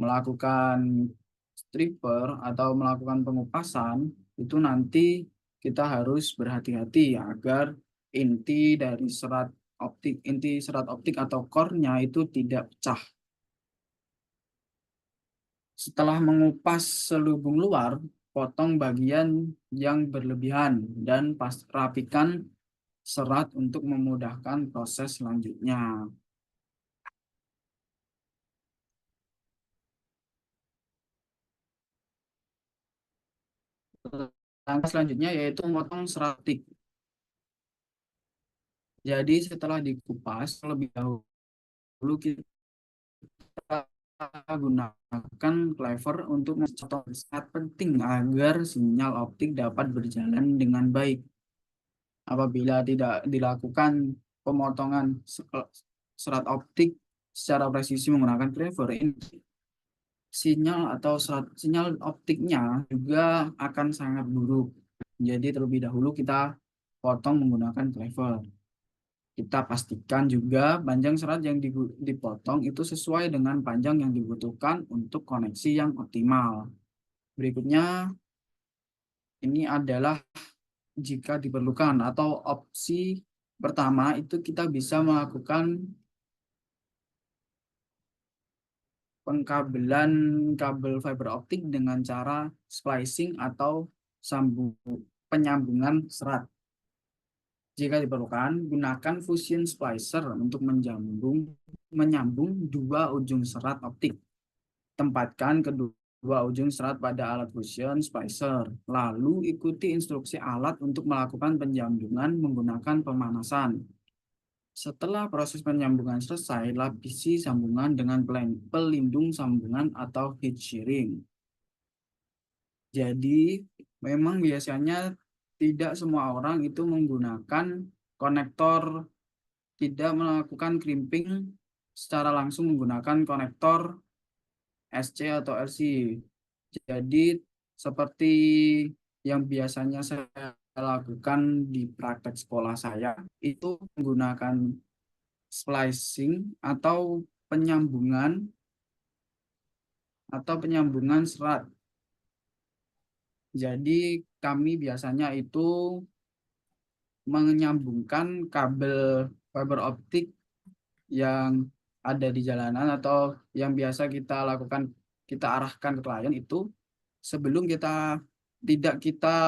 melakukan stripper atau melakukan pengupasan, itu nanti kita harus berhati-hati agar inti dari serat optik atau core-nya itu tidak pecah. Setelah mengupas selubung luar, potong bagian yang berlebihan dan rapikan serat untuk memudahkan proses selanjutnya. Langkah selanjutnya yaitu memotong serat optik. Jadi setelah dikupas terlebih dahulu kita gunakan cleaver untuk memotong. Sangat penting agar sinyal optik dapat berjalan dengan baik. Apabila tidak dilakukan pemotongan serat optik secara presisi menggunakan cleaver, sinyal optiknya juga akan sangat buruk. Jadi terlebih dahulu kita potong menggunakan cleaver. Kita pastikan juga panjang serat yang dipotong itu sesuai dengan panjang yang dibutuhkan untuk koneksi yang optimal. Berikutnya, ini adalah jika diperlukan atau opsi pertama itu kita bisa melakukan pengkabelan kabel fiber optik dengan cara splicing atau penyambungan serat. Jika diperlukan, gunakan fusion splicer untuk menyambung dua ujung serat optik. Tempatkan kedua ujung serat pada alat fusion splicer. Lalu ikuti instruksi alat untuk melakukan penyambungan menggunakan pemanasan. Setelah proses penyambungan selesai, lapisi sambungan dengan pelindung sambungan atau heat shiring. Jadi, memang biasanya tidak semua orang itu menggunakan konektor, tidak melakukan crimping secara langsung menggunakan konektor SC atau LC. Jadi, seperti yang biasanya saya lakukan di praktek sekolah saya, itu menggunakan splicing atau penyambungan serat. Jadi kami biasanya itu menyambungkan kabel fiber optik yang ada di jalanan atau yang biasa kita lakukan, kita arahkan ke klien itu sebelum tidak kita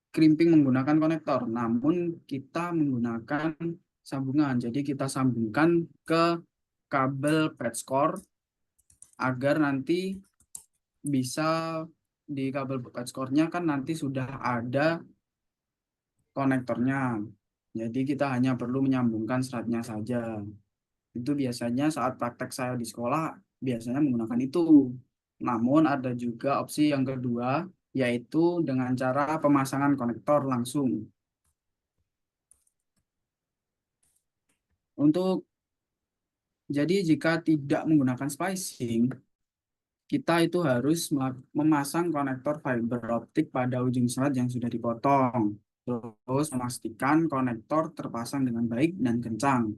crimping menggunakan konektor, namun kita menggunakan sambungan. Jadi kita sambungkan ke kabel patchcore agar nanti bisa di kabel patchcore-nya kan nanti sudah ada konektornya. Jadi kita hanya perlu menyambungkan seratnya saja. Itu biasanya saat praktek saya di sekolah biasanya menggunakan itu. Namun ada juga opsi yang kedua, yaitu dengan cara pemasangan konektor langsung. Jadi jika tidak menggunakan splicing, kita itu harus memasang konektor fiber optik pada ujung serat yang sudah dipotong. Terus memastikan konektor terpasang dengan baik dan kencang.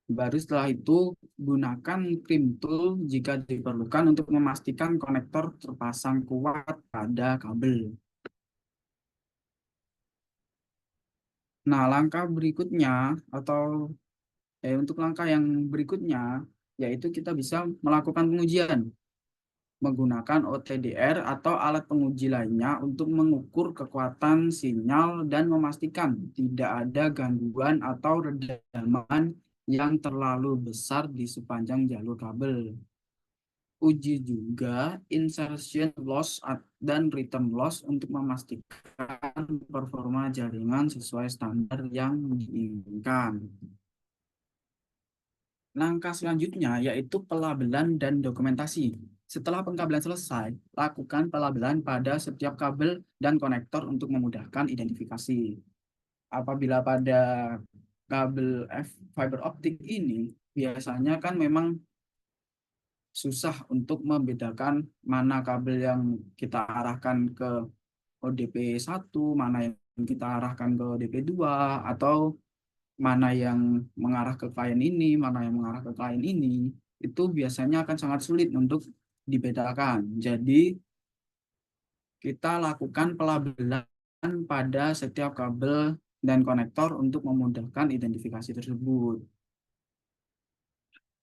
Baru setelah itu, gunakan trim tool jika diperlukan untuk memastikan konektor terpasang kuat pada kabel. Nah, langkah berikutnya untuk langkah yang berikutnya, yaitu kita bisa melakukan pengujian menggunakan OTDR atau alat penguji lainnya untuk mengukur kekuatan sinyal dan memastikan tidak ada gangguan atau redaman yang terlalu besar di sepanjang jalur kabel. Uji juga insertion loss dan return loss untuk memastikan performa jaringan sesuai standar yang diinginkan. Langkah selanjutnya yaitu pelabelan dan dokumentasi. Setelah pengkabelan selesai, lakukan pelabelan pada setiap kabel dan konektor untuk memudahkan identifikasi. Apabila pada kabel fiber optik ini, biasanya kan memang susah untuk membedakan mana kabel yang kita arahkan ke ODP 1, mana yang kita arahkan ke ODP 2, atau mana yang mengarah ke klien ini, mana yang mengarah ke klien ini, itu biasanya akan sangat sulit untuk dibedakan. Jadi, kita lakukan pelabelan pada setiap kabel dan konektor untuk memudahkan identifikasi tersebut.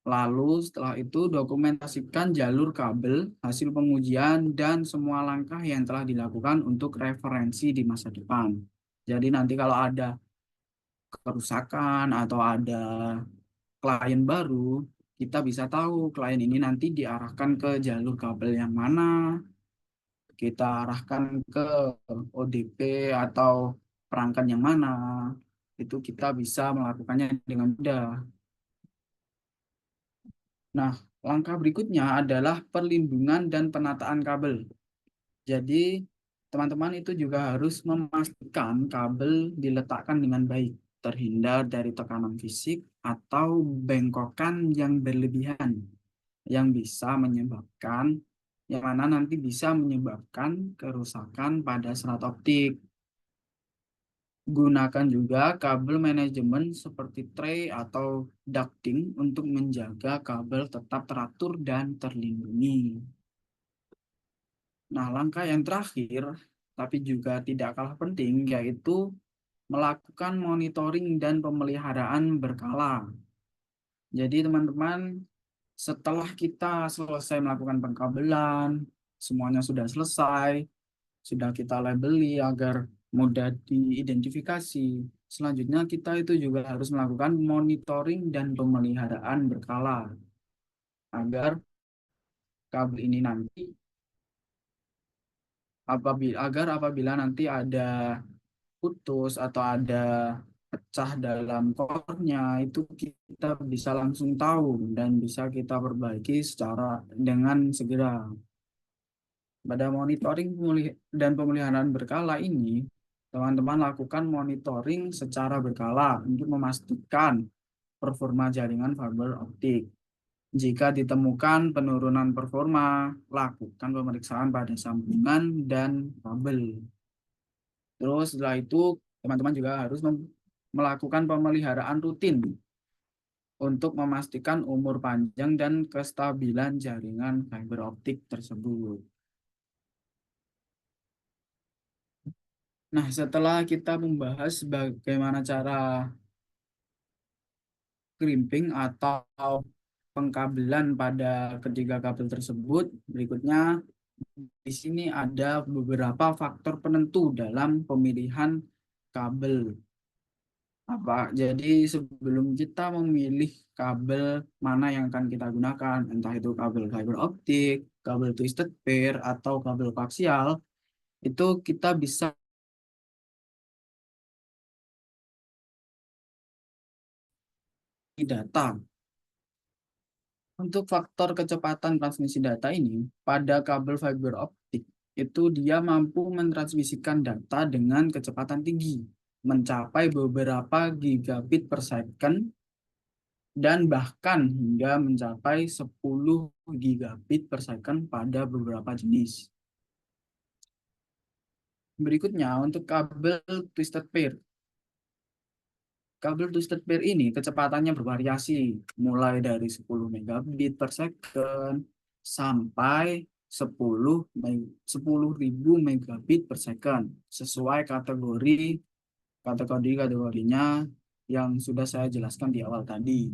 Lalu setelah itu dokumentasikan jalur kabel, hasil pengujian, dan semua langkah yang telah dilakukan untuk referensi di masa depan. Jadi nanti kalau ada kerusakan atau ada klien baru, kita bisa tahu klien ini nanti diarahkan ke jalur kabel yang mana, kita arahkan ke ODP atau perangkat yang mana, itu kita bisa melakukannya dengan mudah. Nah, langkah berikutnya adalah perlindungan dan penataan kabel. Jadi, teman-teman itu juga harus memastikan kabel diletakkan dengan baik, terhindar dari tekanan fisik atau bengkokan yang berlebihan, yang mana nanti bisa menyebabkan kerusakan pada serat optik. Gunakan juga kabel manajemen seperti tray atau ducting untuk menjaga kabel tetap teratur dan terlindungi. Nah, langkah yang terakhir, tapi juga tidak kalah penting, yaitu melakukan monitoring dan pemeliharaan berkala. Jadi, teman-teman, setelah kita selesai melakukan pengkabelan, semuanya sudah selesai, sudah kita labeli agar mudah diidentifikasi. Selanjutnya kita itu juga harus melakukan monitoring dan pemeliharaan berkala agar kabel ini nanti apabila nanti ada putus atau ada pecah dalam core-nya, itu kita bisa langsung tahu dan bisa kita perbaiki dengan segera. Pada monitoring dan pemeliharaan berkala ini, teman-teman lakukan monitoring secara berkala untuk memastikan performa jaringan fiber optik. Jika ditemukan penurunan performa, lakukan pemeriksaan pada sambungan dan kabel. Terus setelah itu, teman-teman juga harus melakukan pemeliharaan rutin untuk memastikan umur panjang dan kestabilan jaringan fiber optik tersebut. Nah, setelah kita membahas bagaimana cara crimping atau pengkabelan pada ketiga kabel tersebut, berikutnya di sini ada beberapa faktor penentu dalam pemilihan kabel. Jadi sebelum kita memilih kabel mana yang akan kita gunakan, entah itu kabel fiber optik, kabel twisted pair, atau kabel koaksial, itu kita bisa data. Untuk faktor kecepatan transmisi data ini, pada kabel fiber optik itu dia mampu mentransmisikan data dengan kecepatan tinggi, mencapai beberapa gigabit per second dan bahkan hingga mencapai 10 gigabit per second pada beberapa jenis. Berikutnya untuk kabel twisted pair. Kabel twisted pair ini kecepatannya bervariasi, mulai dari 10 megabit per second sampai 10.000 megabit per second, sesuai kategorinya yang sudah saya jelaskan di awal tadi.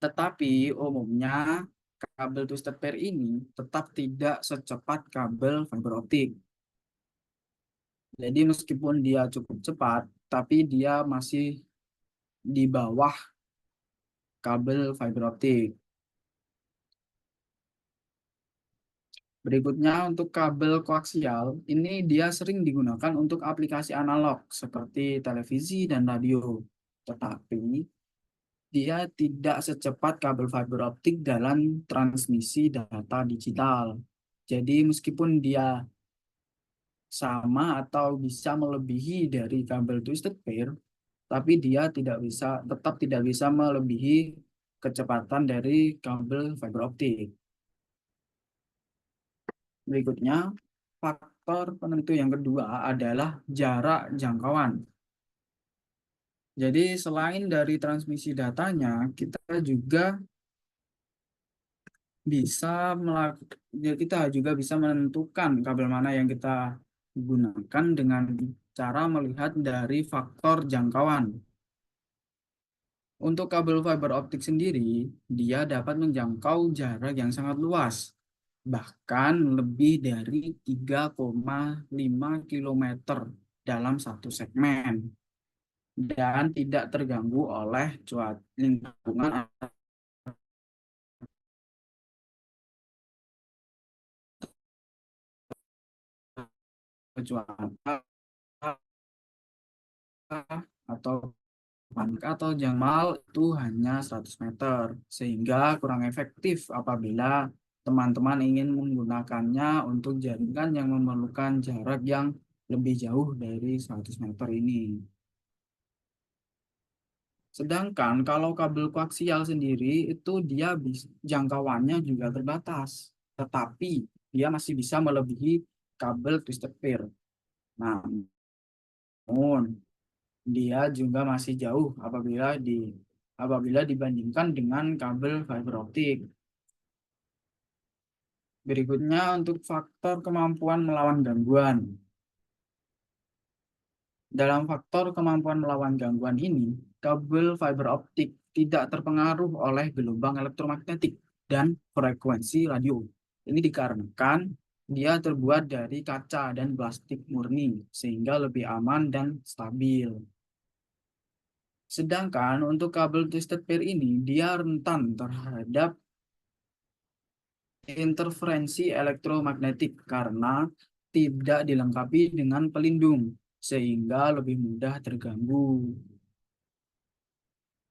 Tetapi umumnya kabel twisted pair ini tetap tidak secepat kabel fiber optik. Jadi meskipun dia cukup cepat, tapi dia masih di bawah kabel fiber optik. Berikutnya untuk kabel koaksial, ini dia sering digunakan untuk aplikasi analog seperti televisi dan radio. Tetapi dia tidak secepat kabel fiber optik dalam transmisi data digital. Jadi meskipun dia sama atau bisa melebihi dari kabel twisted pair, tapi dia tetap tidak bisa melebihi kecepatan dari kabel fiber optik. Berikutnya, faktor penentu yang kedua adalah jarak jangkauan. Jadi selain dari transmisi datanya, kita juga bisa menentukan kabel mana yang kita gunakan dengan cara melihat dari faktor jangkauan. Untuk kabel fiber optik sendiri, dia dapat menjangkau jarak yang sangat luas, bahkan lebih dari 3,5 km dalam satu segmen, dan tidak terganggu oleh lingkungan cuaca atau panik atau jamal itu hanya 100 meter, sehingga kurang efektif apabila teman-teman ingin menggunakannya untuk jaringan yang memerlukan jarak yang lebih jauh dari 100 meter ini. Sedangkan kalau kabel koaksial sendiri itu dia jangkauannya juga terbatas, tetapi dia masih bisa melebihi kabel twisted pair. Namun dia juga masih jauh apabila dibandingkan dengan kabel fiber optik. Berikutnya untuk faktor kemampuan melawan gangguan. Dalam faktor kemampuan melawan gangguan ini, kabel fiber optik tidak terpengaruh oleh gelombang elektromagnetik dan frekuensi radio. Ini dikarenakan dia terbuat dari kaca dan plastik murni, sehingga lebih aman dan stabil. Sedangkan untuk kabel twisted pair ini, dia rentan terhadap interferensi elektromagnetik karena tidak dilengkapi dengan pelindung, sehingga lebih mudah terganggu.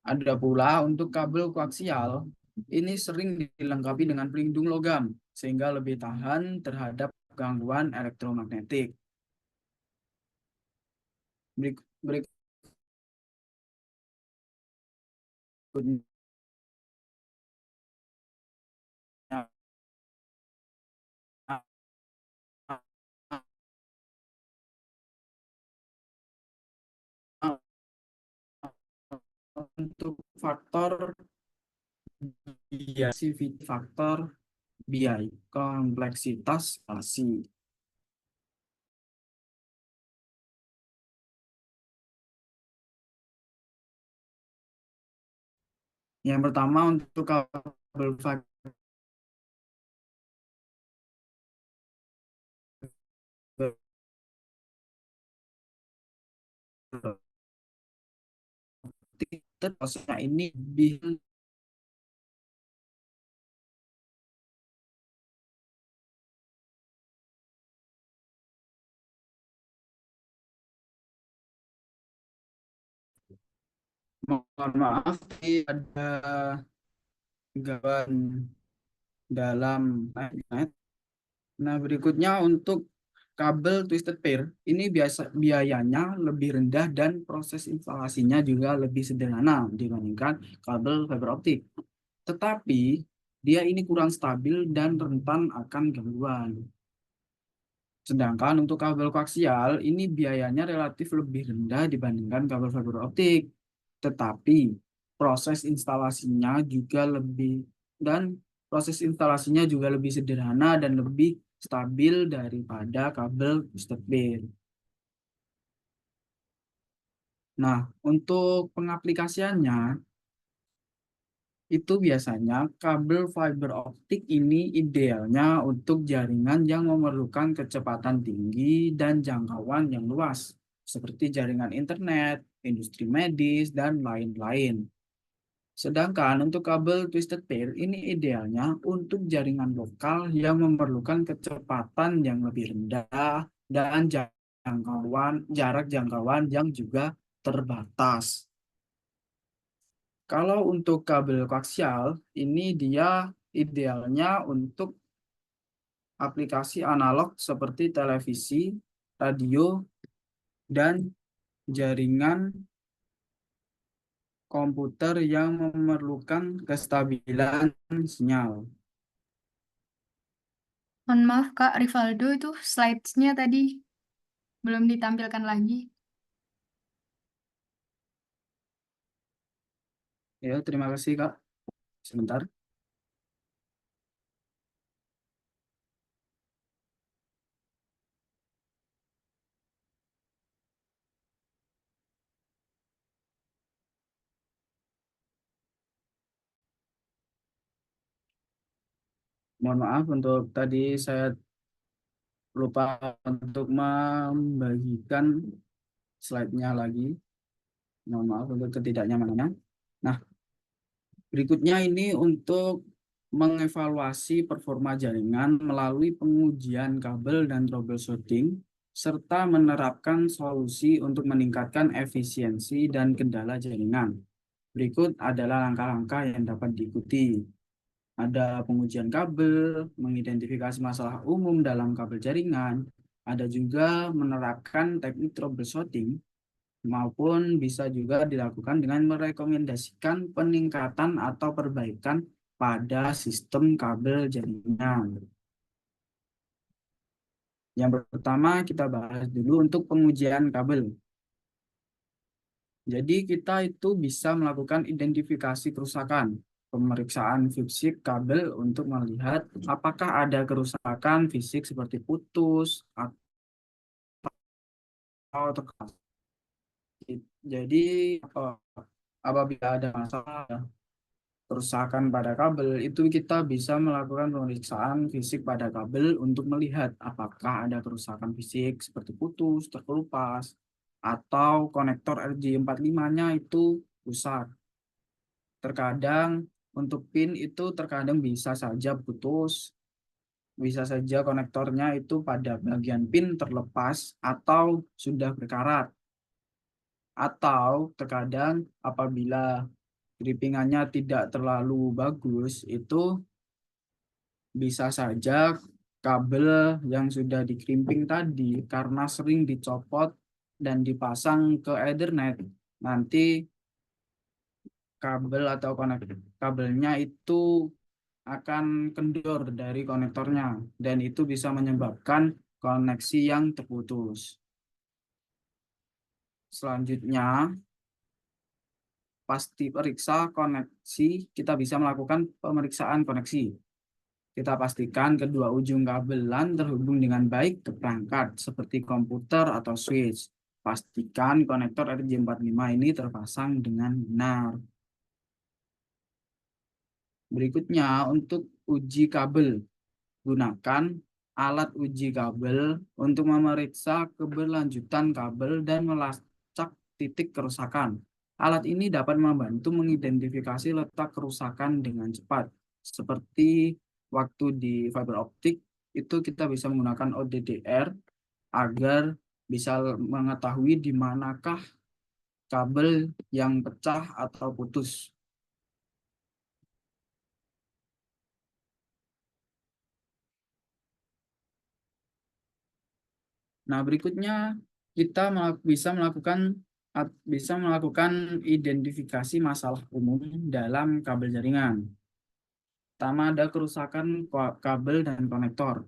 Ada pula untuk kabel koaksial, ini sering dilengkapi dengan pelindung logam, sehingga lebih tahan terhadap gangguan elektromagnetik. Berikutnya untuk faktor faktor biaya kompleksitas instalasi. Yang pertama untuk kabel fiber prosesnya ini lebih Mohon maaf, ini ada gangguan dalam internet. Nah, berikutnya untuk kabel twisted pair, ini biayanya lebih rendah dan proses instalasinya juga lebih sederhana dibandingkan kabel fiber optik. Tetapi dia ini kurang stabil dan rentan akan gangguan. Sedangkan untuk kabel koaksial ini biayanya relatif lebih rendah dibandingkan kabel fiber optik. Tetapi proses instalasinya juga lebih sederhana dan lebih stabil daripada kabel twisted pair. Nah, untuk pengaplikasiannya itu biasanya kabel fiber optik ini idealnya untuk jaringan yang memerlukan kecepatan tinggi dan jangkauan yang luas, seperti jaringan internet, industri medis, dan lain-lain. Sedangkan untuk kabel twisted pair ini idealnya untuk jaringan lokal yang memerlukan kecepatan yang lebih rendah dan jarak jangkauan yang juga terbatas. Kalau untuk kabel koaksial, ini dia idealnya untuk aplikasi analog seperti televisi, radio, dan jaringan komputer yang memerlukan kestabilan sinyal. Mohon maaf Kak Rivaldo, itu slides-nya tadi belum ditampilkan lagi. Ya, terima kasih Kak. Sebentar. Mohon maaf untuk tadi saya lupa untuk membagikan slide-nya lagi. Mohon maaf untuk ketidaknyamanannya. Nah, berikutnya ini untuk mengevaluasi performa jaringan melalui pengujian kabel dan troubleshooting, serta menerapkan solusi untuk meningkatkan efisiensi dan kendala jaringan. Berikut adalah langkah-langkah yang dapat diikuti. Ada pengujian kabel, mengidentifikasi masalah umum dalam kabel jaringan, ada juga menerapkan teknik troubleshooting, maupun bisa juga dilakukan dengan merekomendasikan peningkatan atau perbaikan pada sistem kabel jaringan. Yang pertama kita bahas dulu untuk pengujian kabel. Jadi kita itu bisa melakukan identifikasi kerusakan, pemeriksaan fisik kabel untuk melihat apakah ada kerusakan fisik seperti putus atau terkeras. Jadi apabila ada masalah kerusakan pada kabel, itu kita bisa melakukan pemeriksaan fisik pada kabel untuk melihat apakah ada kerusakan fisik seperti putus, terkelupas, atau konektor RJ45-nya itu rusak. Terkadang untuk pin itu terkadang bisa saja putus, bisa saja konektornya itu pada bagian pin terlepas atau sudah berkarat. Atau terkadang apabila crimpingannya tidak terlalu bagus, itu bisa saja kabel yang sudah dikrimping tadi karena sering dicopot dan dipasang ke Ethernet, nanti kabel atau kabelnya itu akan kendor dari konektornya dan itu bisa menyebabkan koneksi yang terputus. Selanjutnya, pasti periksa koneksi, kita bisa melakukan pemeriksaan koneksi. Kita pastikan kedua ujung kabelan terhubung dengan baik ke perangkat seperti komputer atau switch. Pastikan konektor RJ45 ini terpasang dengan benar. Berikutnya untuk uji kabel. Gunakan alat uji kabel untuk memeriksa keberlanjutan kabel dan melacak titik kerusakan. Alat ini dapat membantu mengidentifikasi letak kerusakan dengan cepat. Seperti waktu di fiber optik, itu kita bisa menggunakan ODDR agar bisa mengetahui di manakah kabel yang pecah atau putus. Nah, berikutnya kita bisa melakukan identifikasi masalah umum dalam kabel jaringan. Pertama, ada kerusakan kabel dan konektor.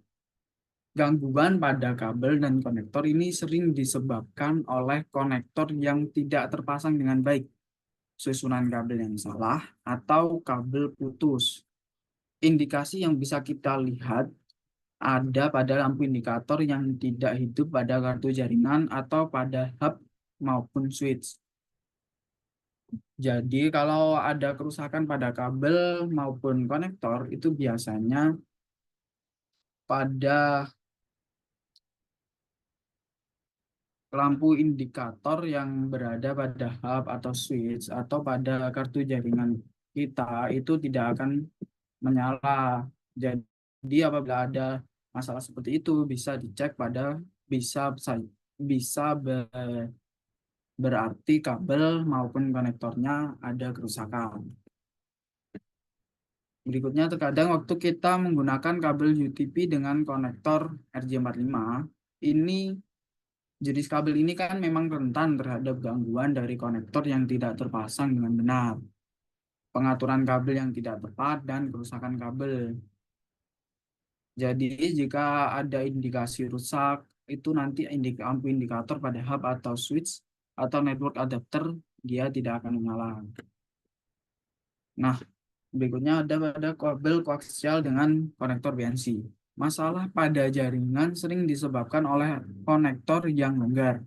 Gangguan pada kabel dan konektor ini sering disebabkan oleh konektor yang tidak terpasang dengan baik, susunan kabel yang salah, atau kabel putus. Indikasi yang bisa kita lihat ada pada lampu indikator yang tidak hidup pada kartu jaringan atau pada hub maupun switch. Jadi kalau ada kerusakan pada kabel maupun konektor itu biasanya pada lampu indikator yang berada pada hub atau switch atau pada kartu jaringan kita itu tidak akan menyala. Jadi apabila ada masalah seperti itu bisa dicek pada bisa berarti kabel maupun konektornya ada kerusakan. Berikutnya, terkadang waktu kita menggunakan kabel UTP dengan konektor RJ45, jenis kabel ini kan memang rentan terhadap gangguan dari konektor yang tidak terpasang dengan benar, pengaturan kabel yang tidak tepat, dan kerusakan kabel. Jadi, jika ada indikasi rusak, itu nanti lampu indikator pada hub atau switch atau network adapter, dia tidak akan menyala. Nah, berikutnya ada pada kabel koaksial dengan konektor BNC. Masalah pada jaringan sering disebabkan oleh konektor yang longgar,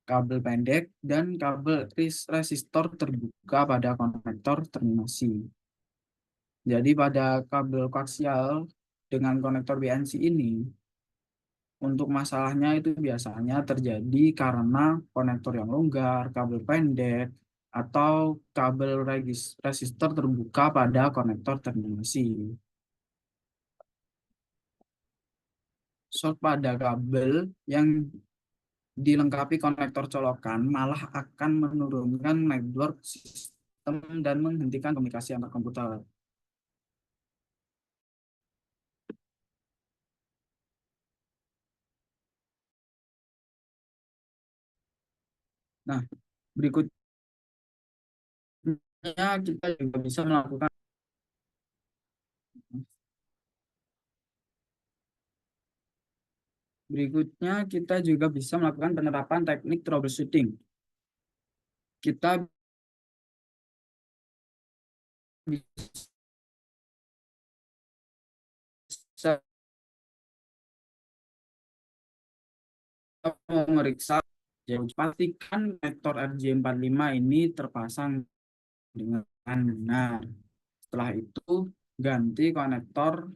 kabel pendek, dan kabel resistor terbuka pada konektor terminasi. Jadi pada kabel koaksial dengan konektor BNC ini, untuk masalahnya itu biasanya terjadi karena konektor yang longgar, kabel pendek, atau kabel resistor terbuka pada konektor terminasi. Short pada kabel yang dilengkapi konektor colokan malah akan menurunkan network sistem dan menghentikan komunikasi antar komputer. Nah, berikutnya kita juga bisa melakukan penerapan teknik troubleshooting. Kita bisa memeriksa, pastikan konektor RJ45 ini terpasang dengan benar. Setelah itu ganti konektor.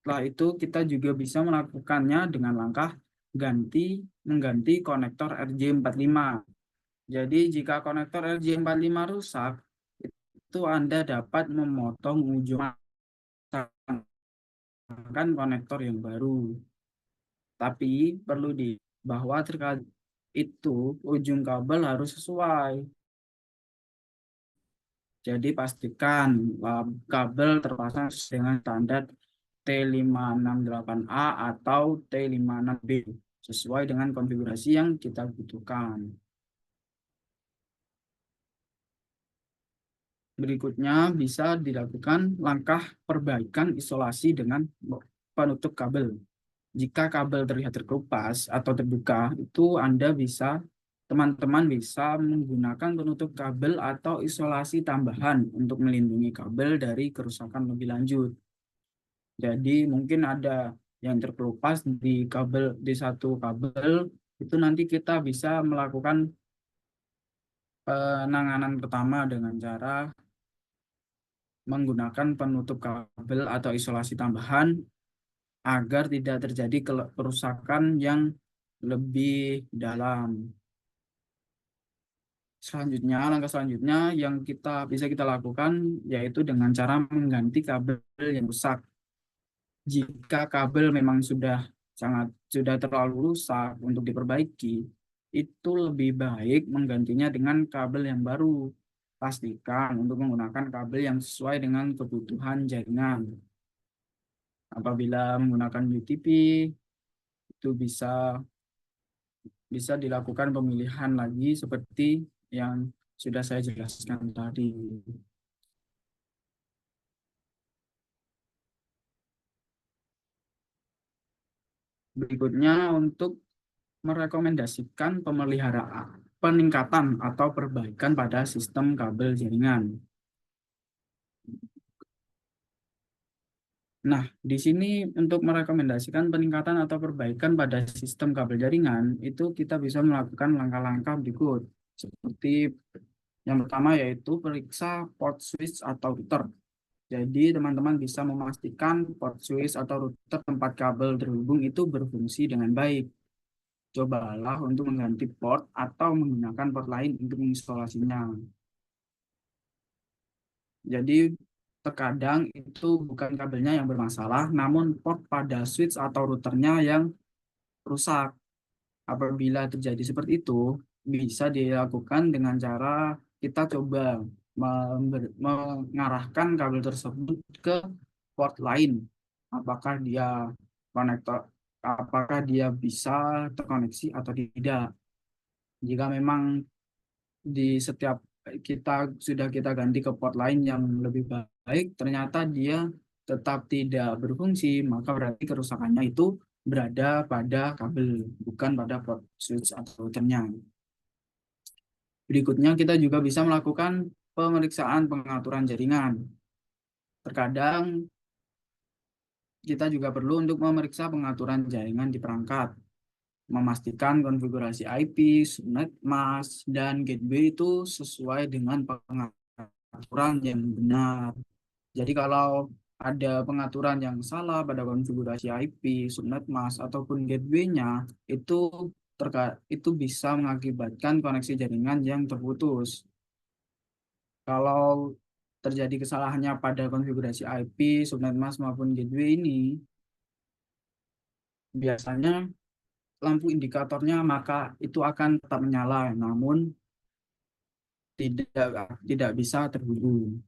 Setelah itu kita juga bisa melakukannya dengan langkah mengganti konektor RJ45. Jadi jika konektor RJ45 rusak, itu Anda dapat memotong ujung konektor yang baru. Tapi perlu bahwa terkait itu ujung kabel harus sesuai. Jadi pastikan kabel terpasang dengan standar T568A atau T56B sesuai dengan konfigurasi yang kita butuhkan. Berikutnya bisa dilakukan langkah perbaikan isolasi dengan penutup kabel. Jika kabel terlihat terkelupas atau terbuka, itu teman-teman bisa menggunakan penutup kabel atau isolasi tambahan untuk melindungi kabel dari kerusakan lebih lanjut. Jadi mungkin ada yang terkelupas di satu kabel, itu nanti kita bisa melakukan penanganan pertama dengan cara menggunakan penutup kabel atau isolasi tambahan agar tidak terjadi kerusakan yang lebih dalam. Langkah selanjutnya yang bisa kita lakukan yaitu dengan cara mengganti kabel yang rusak. Jika kabel memang sudah terlalu rusak untuk diperbaiki, itu lebih baik menggantinya dengan kabel yang baru. Pastikan untuk menggunakan kabel yang sesuai dengan kebutuhan jaringan. Apabila menggunakan UTP, itu bisa dilakukan pemilihan lagi seperti yang sudah saya jelaskan tadi. Berikutnya untuk merekomendasikan peningkatan atau perbaikan pada sistem kabel jaringan. Nah, di sini untuk merekomendasikan peningkatan atau perbaikan pada sistem kabel jaringan, itu kita bisa melakukan langkah-langkah berikut. Seperti yang pertama yaitu periksa port switch atau router. Jadi teman-teman bisa memastikan port switch atau router tempat kabel terhubung itu berfungsi dengan baik. Cobalah untuk mengganti port atau menggunakan port lain untuk mengisolasinya. Jadi terkadang itu bukan kabelnya yang bermasalah, namun port pada switch atau routernya yang rusak. Apabila terjadi seperti itu, bisa dilakukan dengan cara kita coba mengarahkan kabel tersebut ke port lain. Apakah dia konektor, apakah dia bisa terkoneksi atau tidak. Jika memang di setiap kita ganti ke port lain yang lebih baik, ternyata dia tetap tidak berfungsi, maka berarti kerusakannya itu berada pada kabel, bukan pada port switch atau routernya. Berikutnya kita juga bisa melakukan pemeriksaan pengaturan jaringan. Terkadang kita juga perlu untuk memeriksa pengaturan jaringan di perangkat, memastikan konfigurasi IP, subnet mask, dan gateway itu sesuai dengan pengaturan yang benar. Jadi kalau ada pengaturan yang salah pada konfigurasi IP, subnet mask, ataupun gateway-nya, itu bisa mengakibatkan koneksi jaringan yang terputus. Kalau terjadi kesalahannya pada konfigurasi IP, subnet mask, maupun gateway ini, biasanya lampu indikatornya maka itu akan tetap menyala, namun tidak bisa terhubung.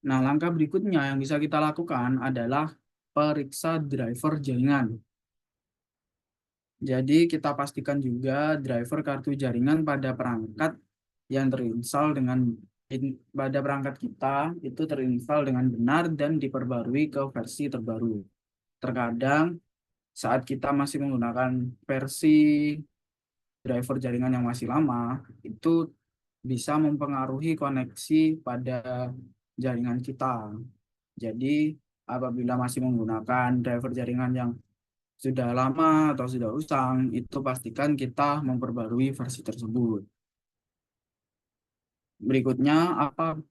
Nah, langkah berikutnya yang bisa kita lakukan adalah periksa driver jaringan. Jadi kita pastikan juga driver kartu jaringan pada perangkat yang terinstall pada perangkat kita itu terinstall dengan benar dan diperbarui ke versi terbaru. Terkadang saat kita masih menggunakan versi driver jaringan yang masih lama, itu bisa mempengaruhi koneksi pada jaringan kita. Jadi apabila masih menggunakan driver jaringan yang sudah lama atau sudah usang, itu pastikan kita memperbarui versi tersebut. Berikutnya,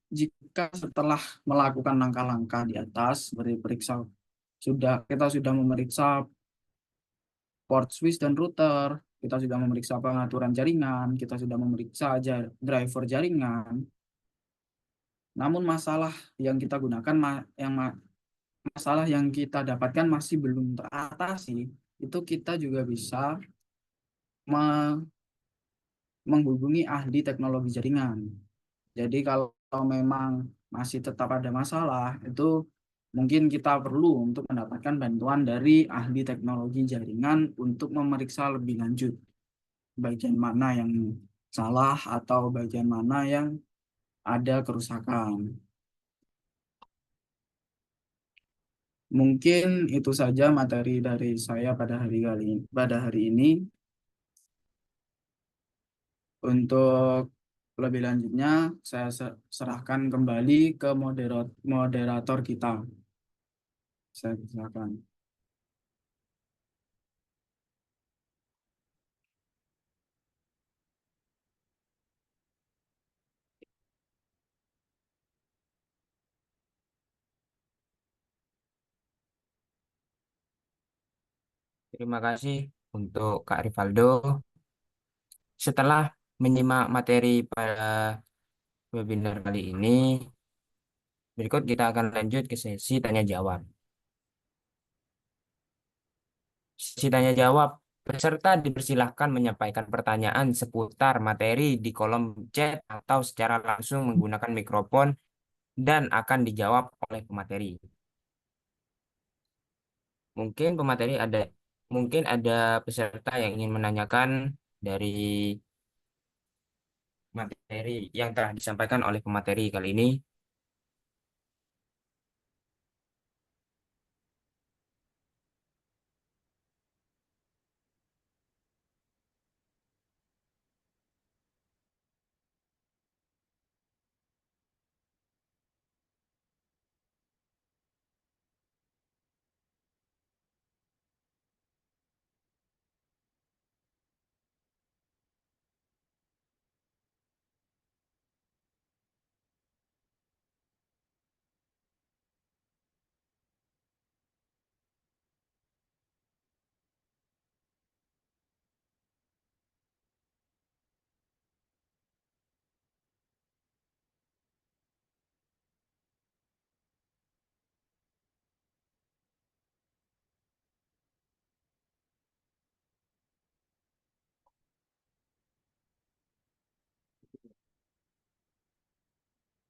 jika setelah melakukan langkah-langkah di atas, kita sudah memeriksa port switch dan router, kita sudah memeriksa pengaturan jaringan, kita sudah memeriksa driver jaringan. Namun masalah yang kita gunakan, masalah yang kita dapatkan masih belum teratasi, itu kita juga bisa menghubungi ahli teknologi jaringan. Jadi kalau memang masih tetap ada masalah, itu mungkin kita perlu untuk mendapatkan bantuan dari ahli teknologi jaringan untuk memeriksa lebih lanjut bagian mana yang salah atau bagian mana yang ada kerusakan. Mungkin itu saja materi dari saya pada hari ini. Untuk lebih lanjutnya, saya serahkan kembali ke moderator kita. Saya silakan. Terima kasih untuk Kak Rivaldo. Setelah menyimak materi pada webinar kali ini, berikut kita akan lanjut ke sesi tanya jawab. Sesi tanya jawab Peserta dipersilahkan menyampaikan pertanyaan seputar materi di kolom chat atau secara langsung menggunakan mikrofon dan akan dijawab oleh pemateri. Mungkin pemateri ada, mungkin ada peserta yang ingin menanyakan dari materi yang telah disampaikan oleh pemateri kali ini.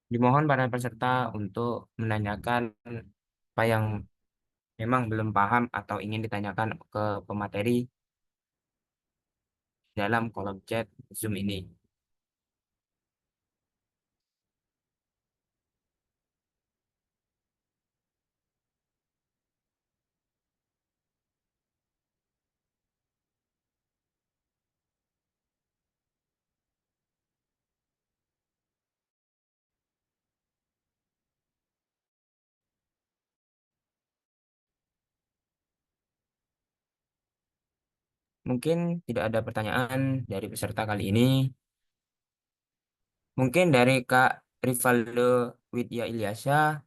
Dimohon para peserta untuk menanyakan apa yang memang belum paham atau ingin ditanyakan ke pemateri dalam kolom chat Zoom ini. Mungkin tidak ada pertanyaan dari peserta kali ini. Mungkin dari Kak Rivaldo Widya Ilyasa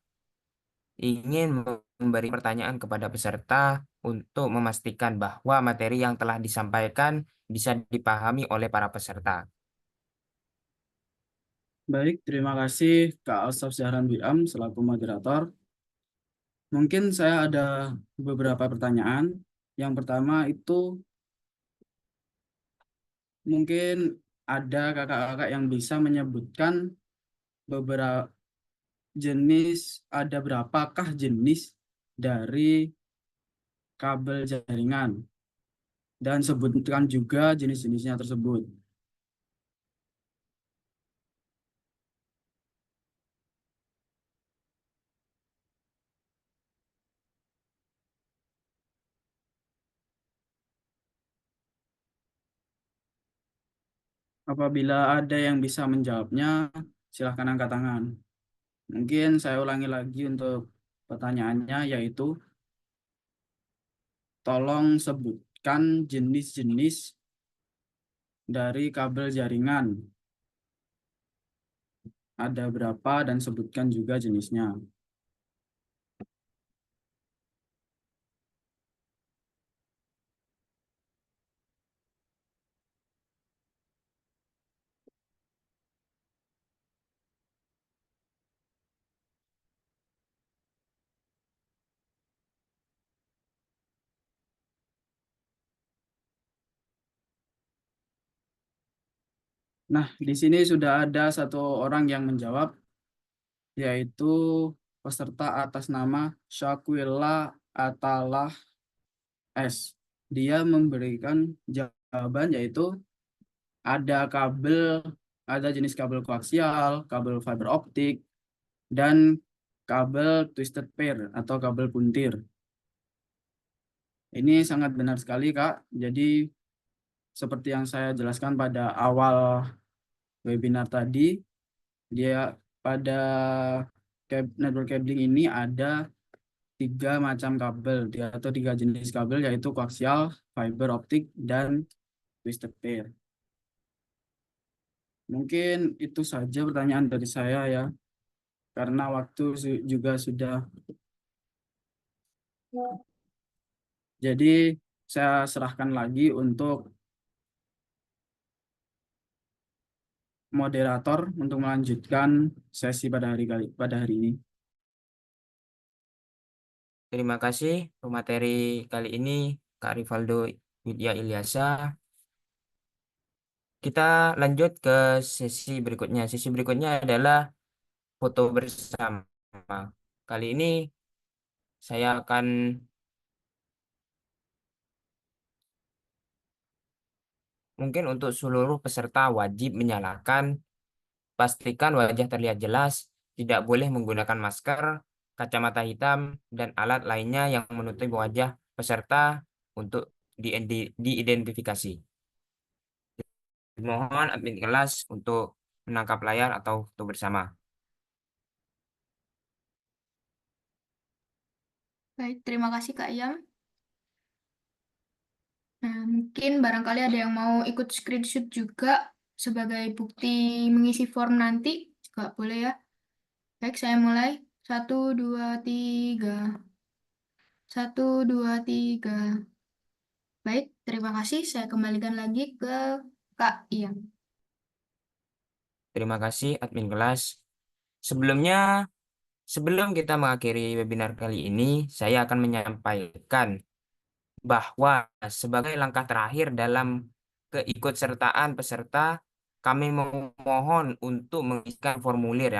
ingin memberi pertanyaan kepada peserta untuk memastikan bahwa materi yang telah disampaikan bisa dipahami oleh para peserta. Baik, terima kasih Kak Asaf Zahran Biam selaku moderator. Mungkin saya ada beberapa pertanyaan. Yang pertama itu mungkin ada kakak-kakak yang bisa menyebutkan beberapa ada berapakah jenis dari kabel jaringan dan sebutkan juga jenis-jenisnya tersebut. Apabila ada yang bisa menjawabnya, silahkan angkat tangan. Mungkin saya ulangi lagi untuk pertanyaannya, yaitu tolong sebutkan jenis-jenis dari kabel jaringan. Ada berapa dan sebutkan juga jenisnya. Nah, di sini sudah ada satu orang yang menjawab, yaitu peserta atas nama Syakwila Atalah S. Dia memberikan jawaban yaitu ada ada jenis kabel koaksial, kabel fiber optik, dan kabel twisted pair atau kabel puntir. Ini sangat benar sekali, Kak. Jadi seperti yang saya jelaskan pada awal webinar tadi, dia pada network cabling ini ada tiga macam kabel atau tiga jenis kabel, yaitu koaksial, fiber optik, dan twisted pair. Mungkin itu saja pertanyaan dari saya ya, karena waktu juga sudah. Jadi saya serahkan lagi untuk moderator untuk melanjutkan sesi pada hari ini. Terima kasih pemateri kali ini, Kak Rivaldo Widya Ilyasa. Kita lanjut ke sesi berikutnya. Sesi berikutnya adalah foto bersama. Kali ini saya akan mungkin untuk seluruh peserta wajib menyalakan, pastikan wajah terlihat jelas, tidak boleh menggunakan masker, kacamata hitam, dan alat lainnya yang menutupi wajah peserta untuk diidentifikasi. Mohon admin kelas untuk menangkap layar atau foto bersama. Baik, terima kasih Kak Yam. Nah, mungkin barangkali ada yang mau ikut screenshot juga sebagai bukti mengisi form nanti. Juga boleh ya. Baik, saya mulai. 1, 2, 3. 1, 2, 3. Baik, terima kasih. Saya kembalikan lagi ke Kak Yam. Terima kasih admin kelas. Sebelum kita mengakhiri webinar kali ini, saya akan menyampaikan bahwa sebagai langkah terakhir dalam keikutsertaan peserta, kami memohon untuk mengisikan formulir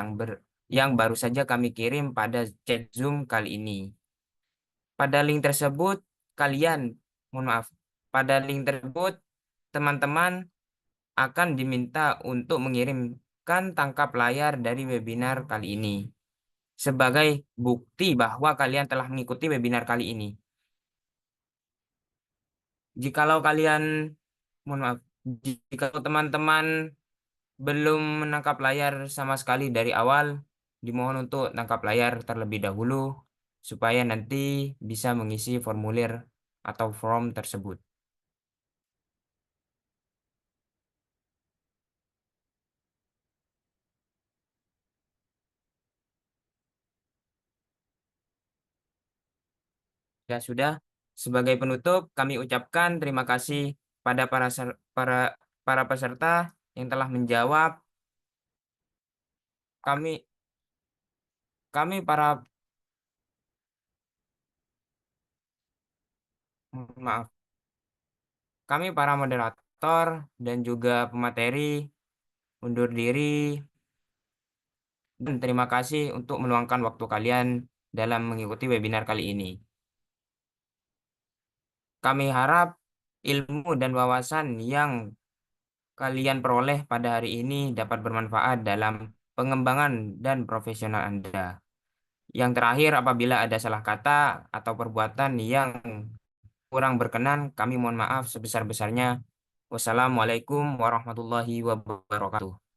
yang baru saja kami kirim pada chat Zoom kali ini. Pada link tersebut, pada link tersebut, teman-teman akan diminta untuk mengirimkan tangkap layar dari webinar kali ini sebagai bukti bahwa kalian telah mengikuti webinar kali ini. Jikalau kalian, mohon maaf, jika teman-teman belum menangkap layar sama sekali dari awal, dimohon untuk tangkap layar terlebih dahulu supaya nanti bisa mengisi formulir atau form tersebut. Ya sudah, sebagai penutup kami ucapkan terima kasih pada para peserta yang telah menjawab. Kami kami para mohon maaf, kami para moderator dan juga pemateri undur diri dan terima kasih untuk meluangkan waktu kalian dalam mengikuti webinar kali ini. Kami harap ilmu dan wawasan yang kalian peroleh pada hari ini dapat bermanfaat dalam pengembangan dan profesional Anda. Yang terakhir, apabila ada salah kata atau perbuatan yang kurang berkenan, kami mohon maaf sebesar-besarnya. Wassalamualaikum warahmatullahi wabarakatuh.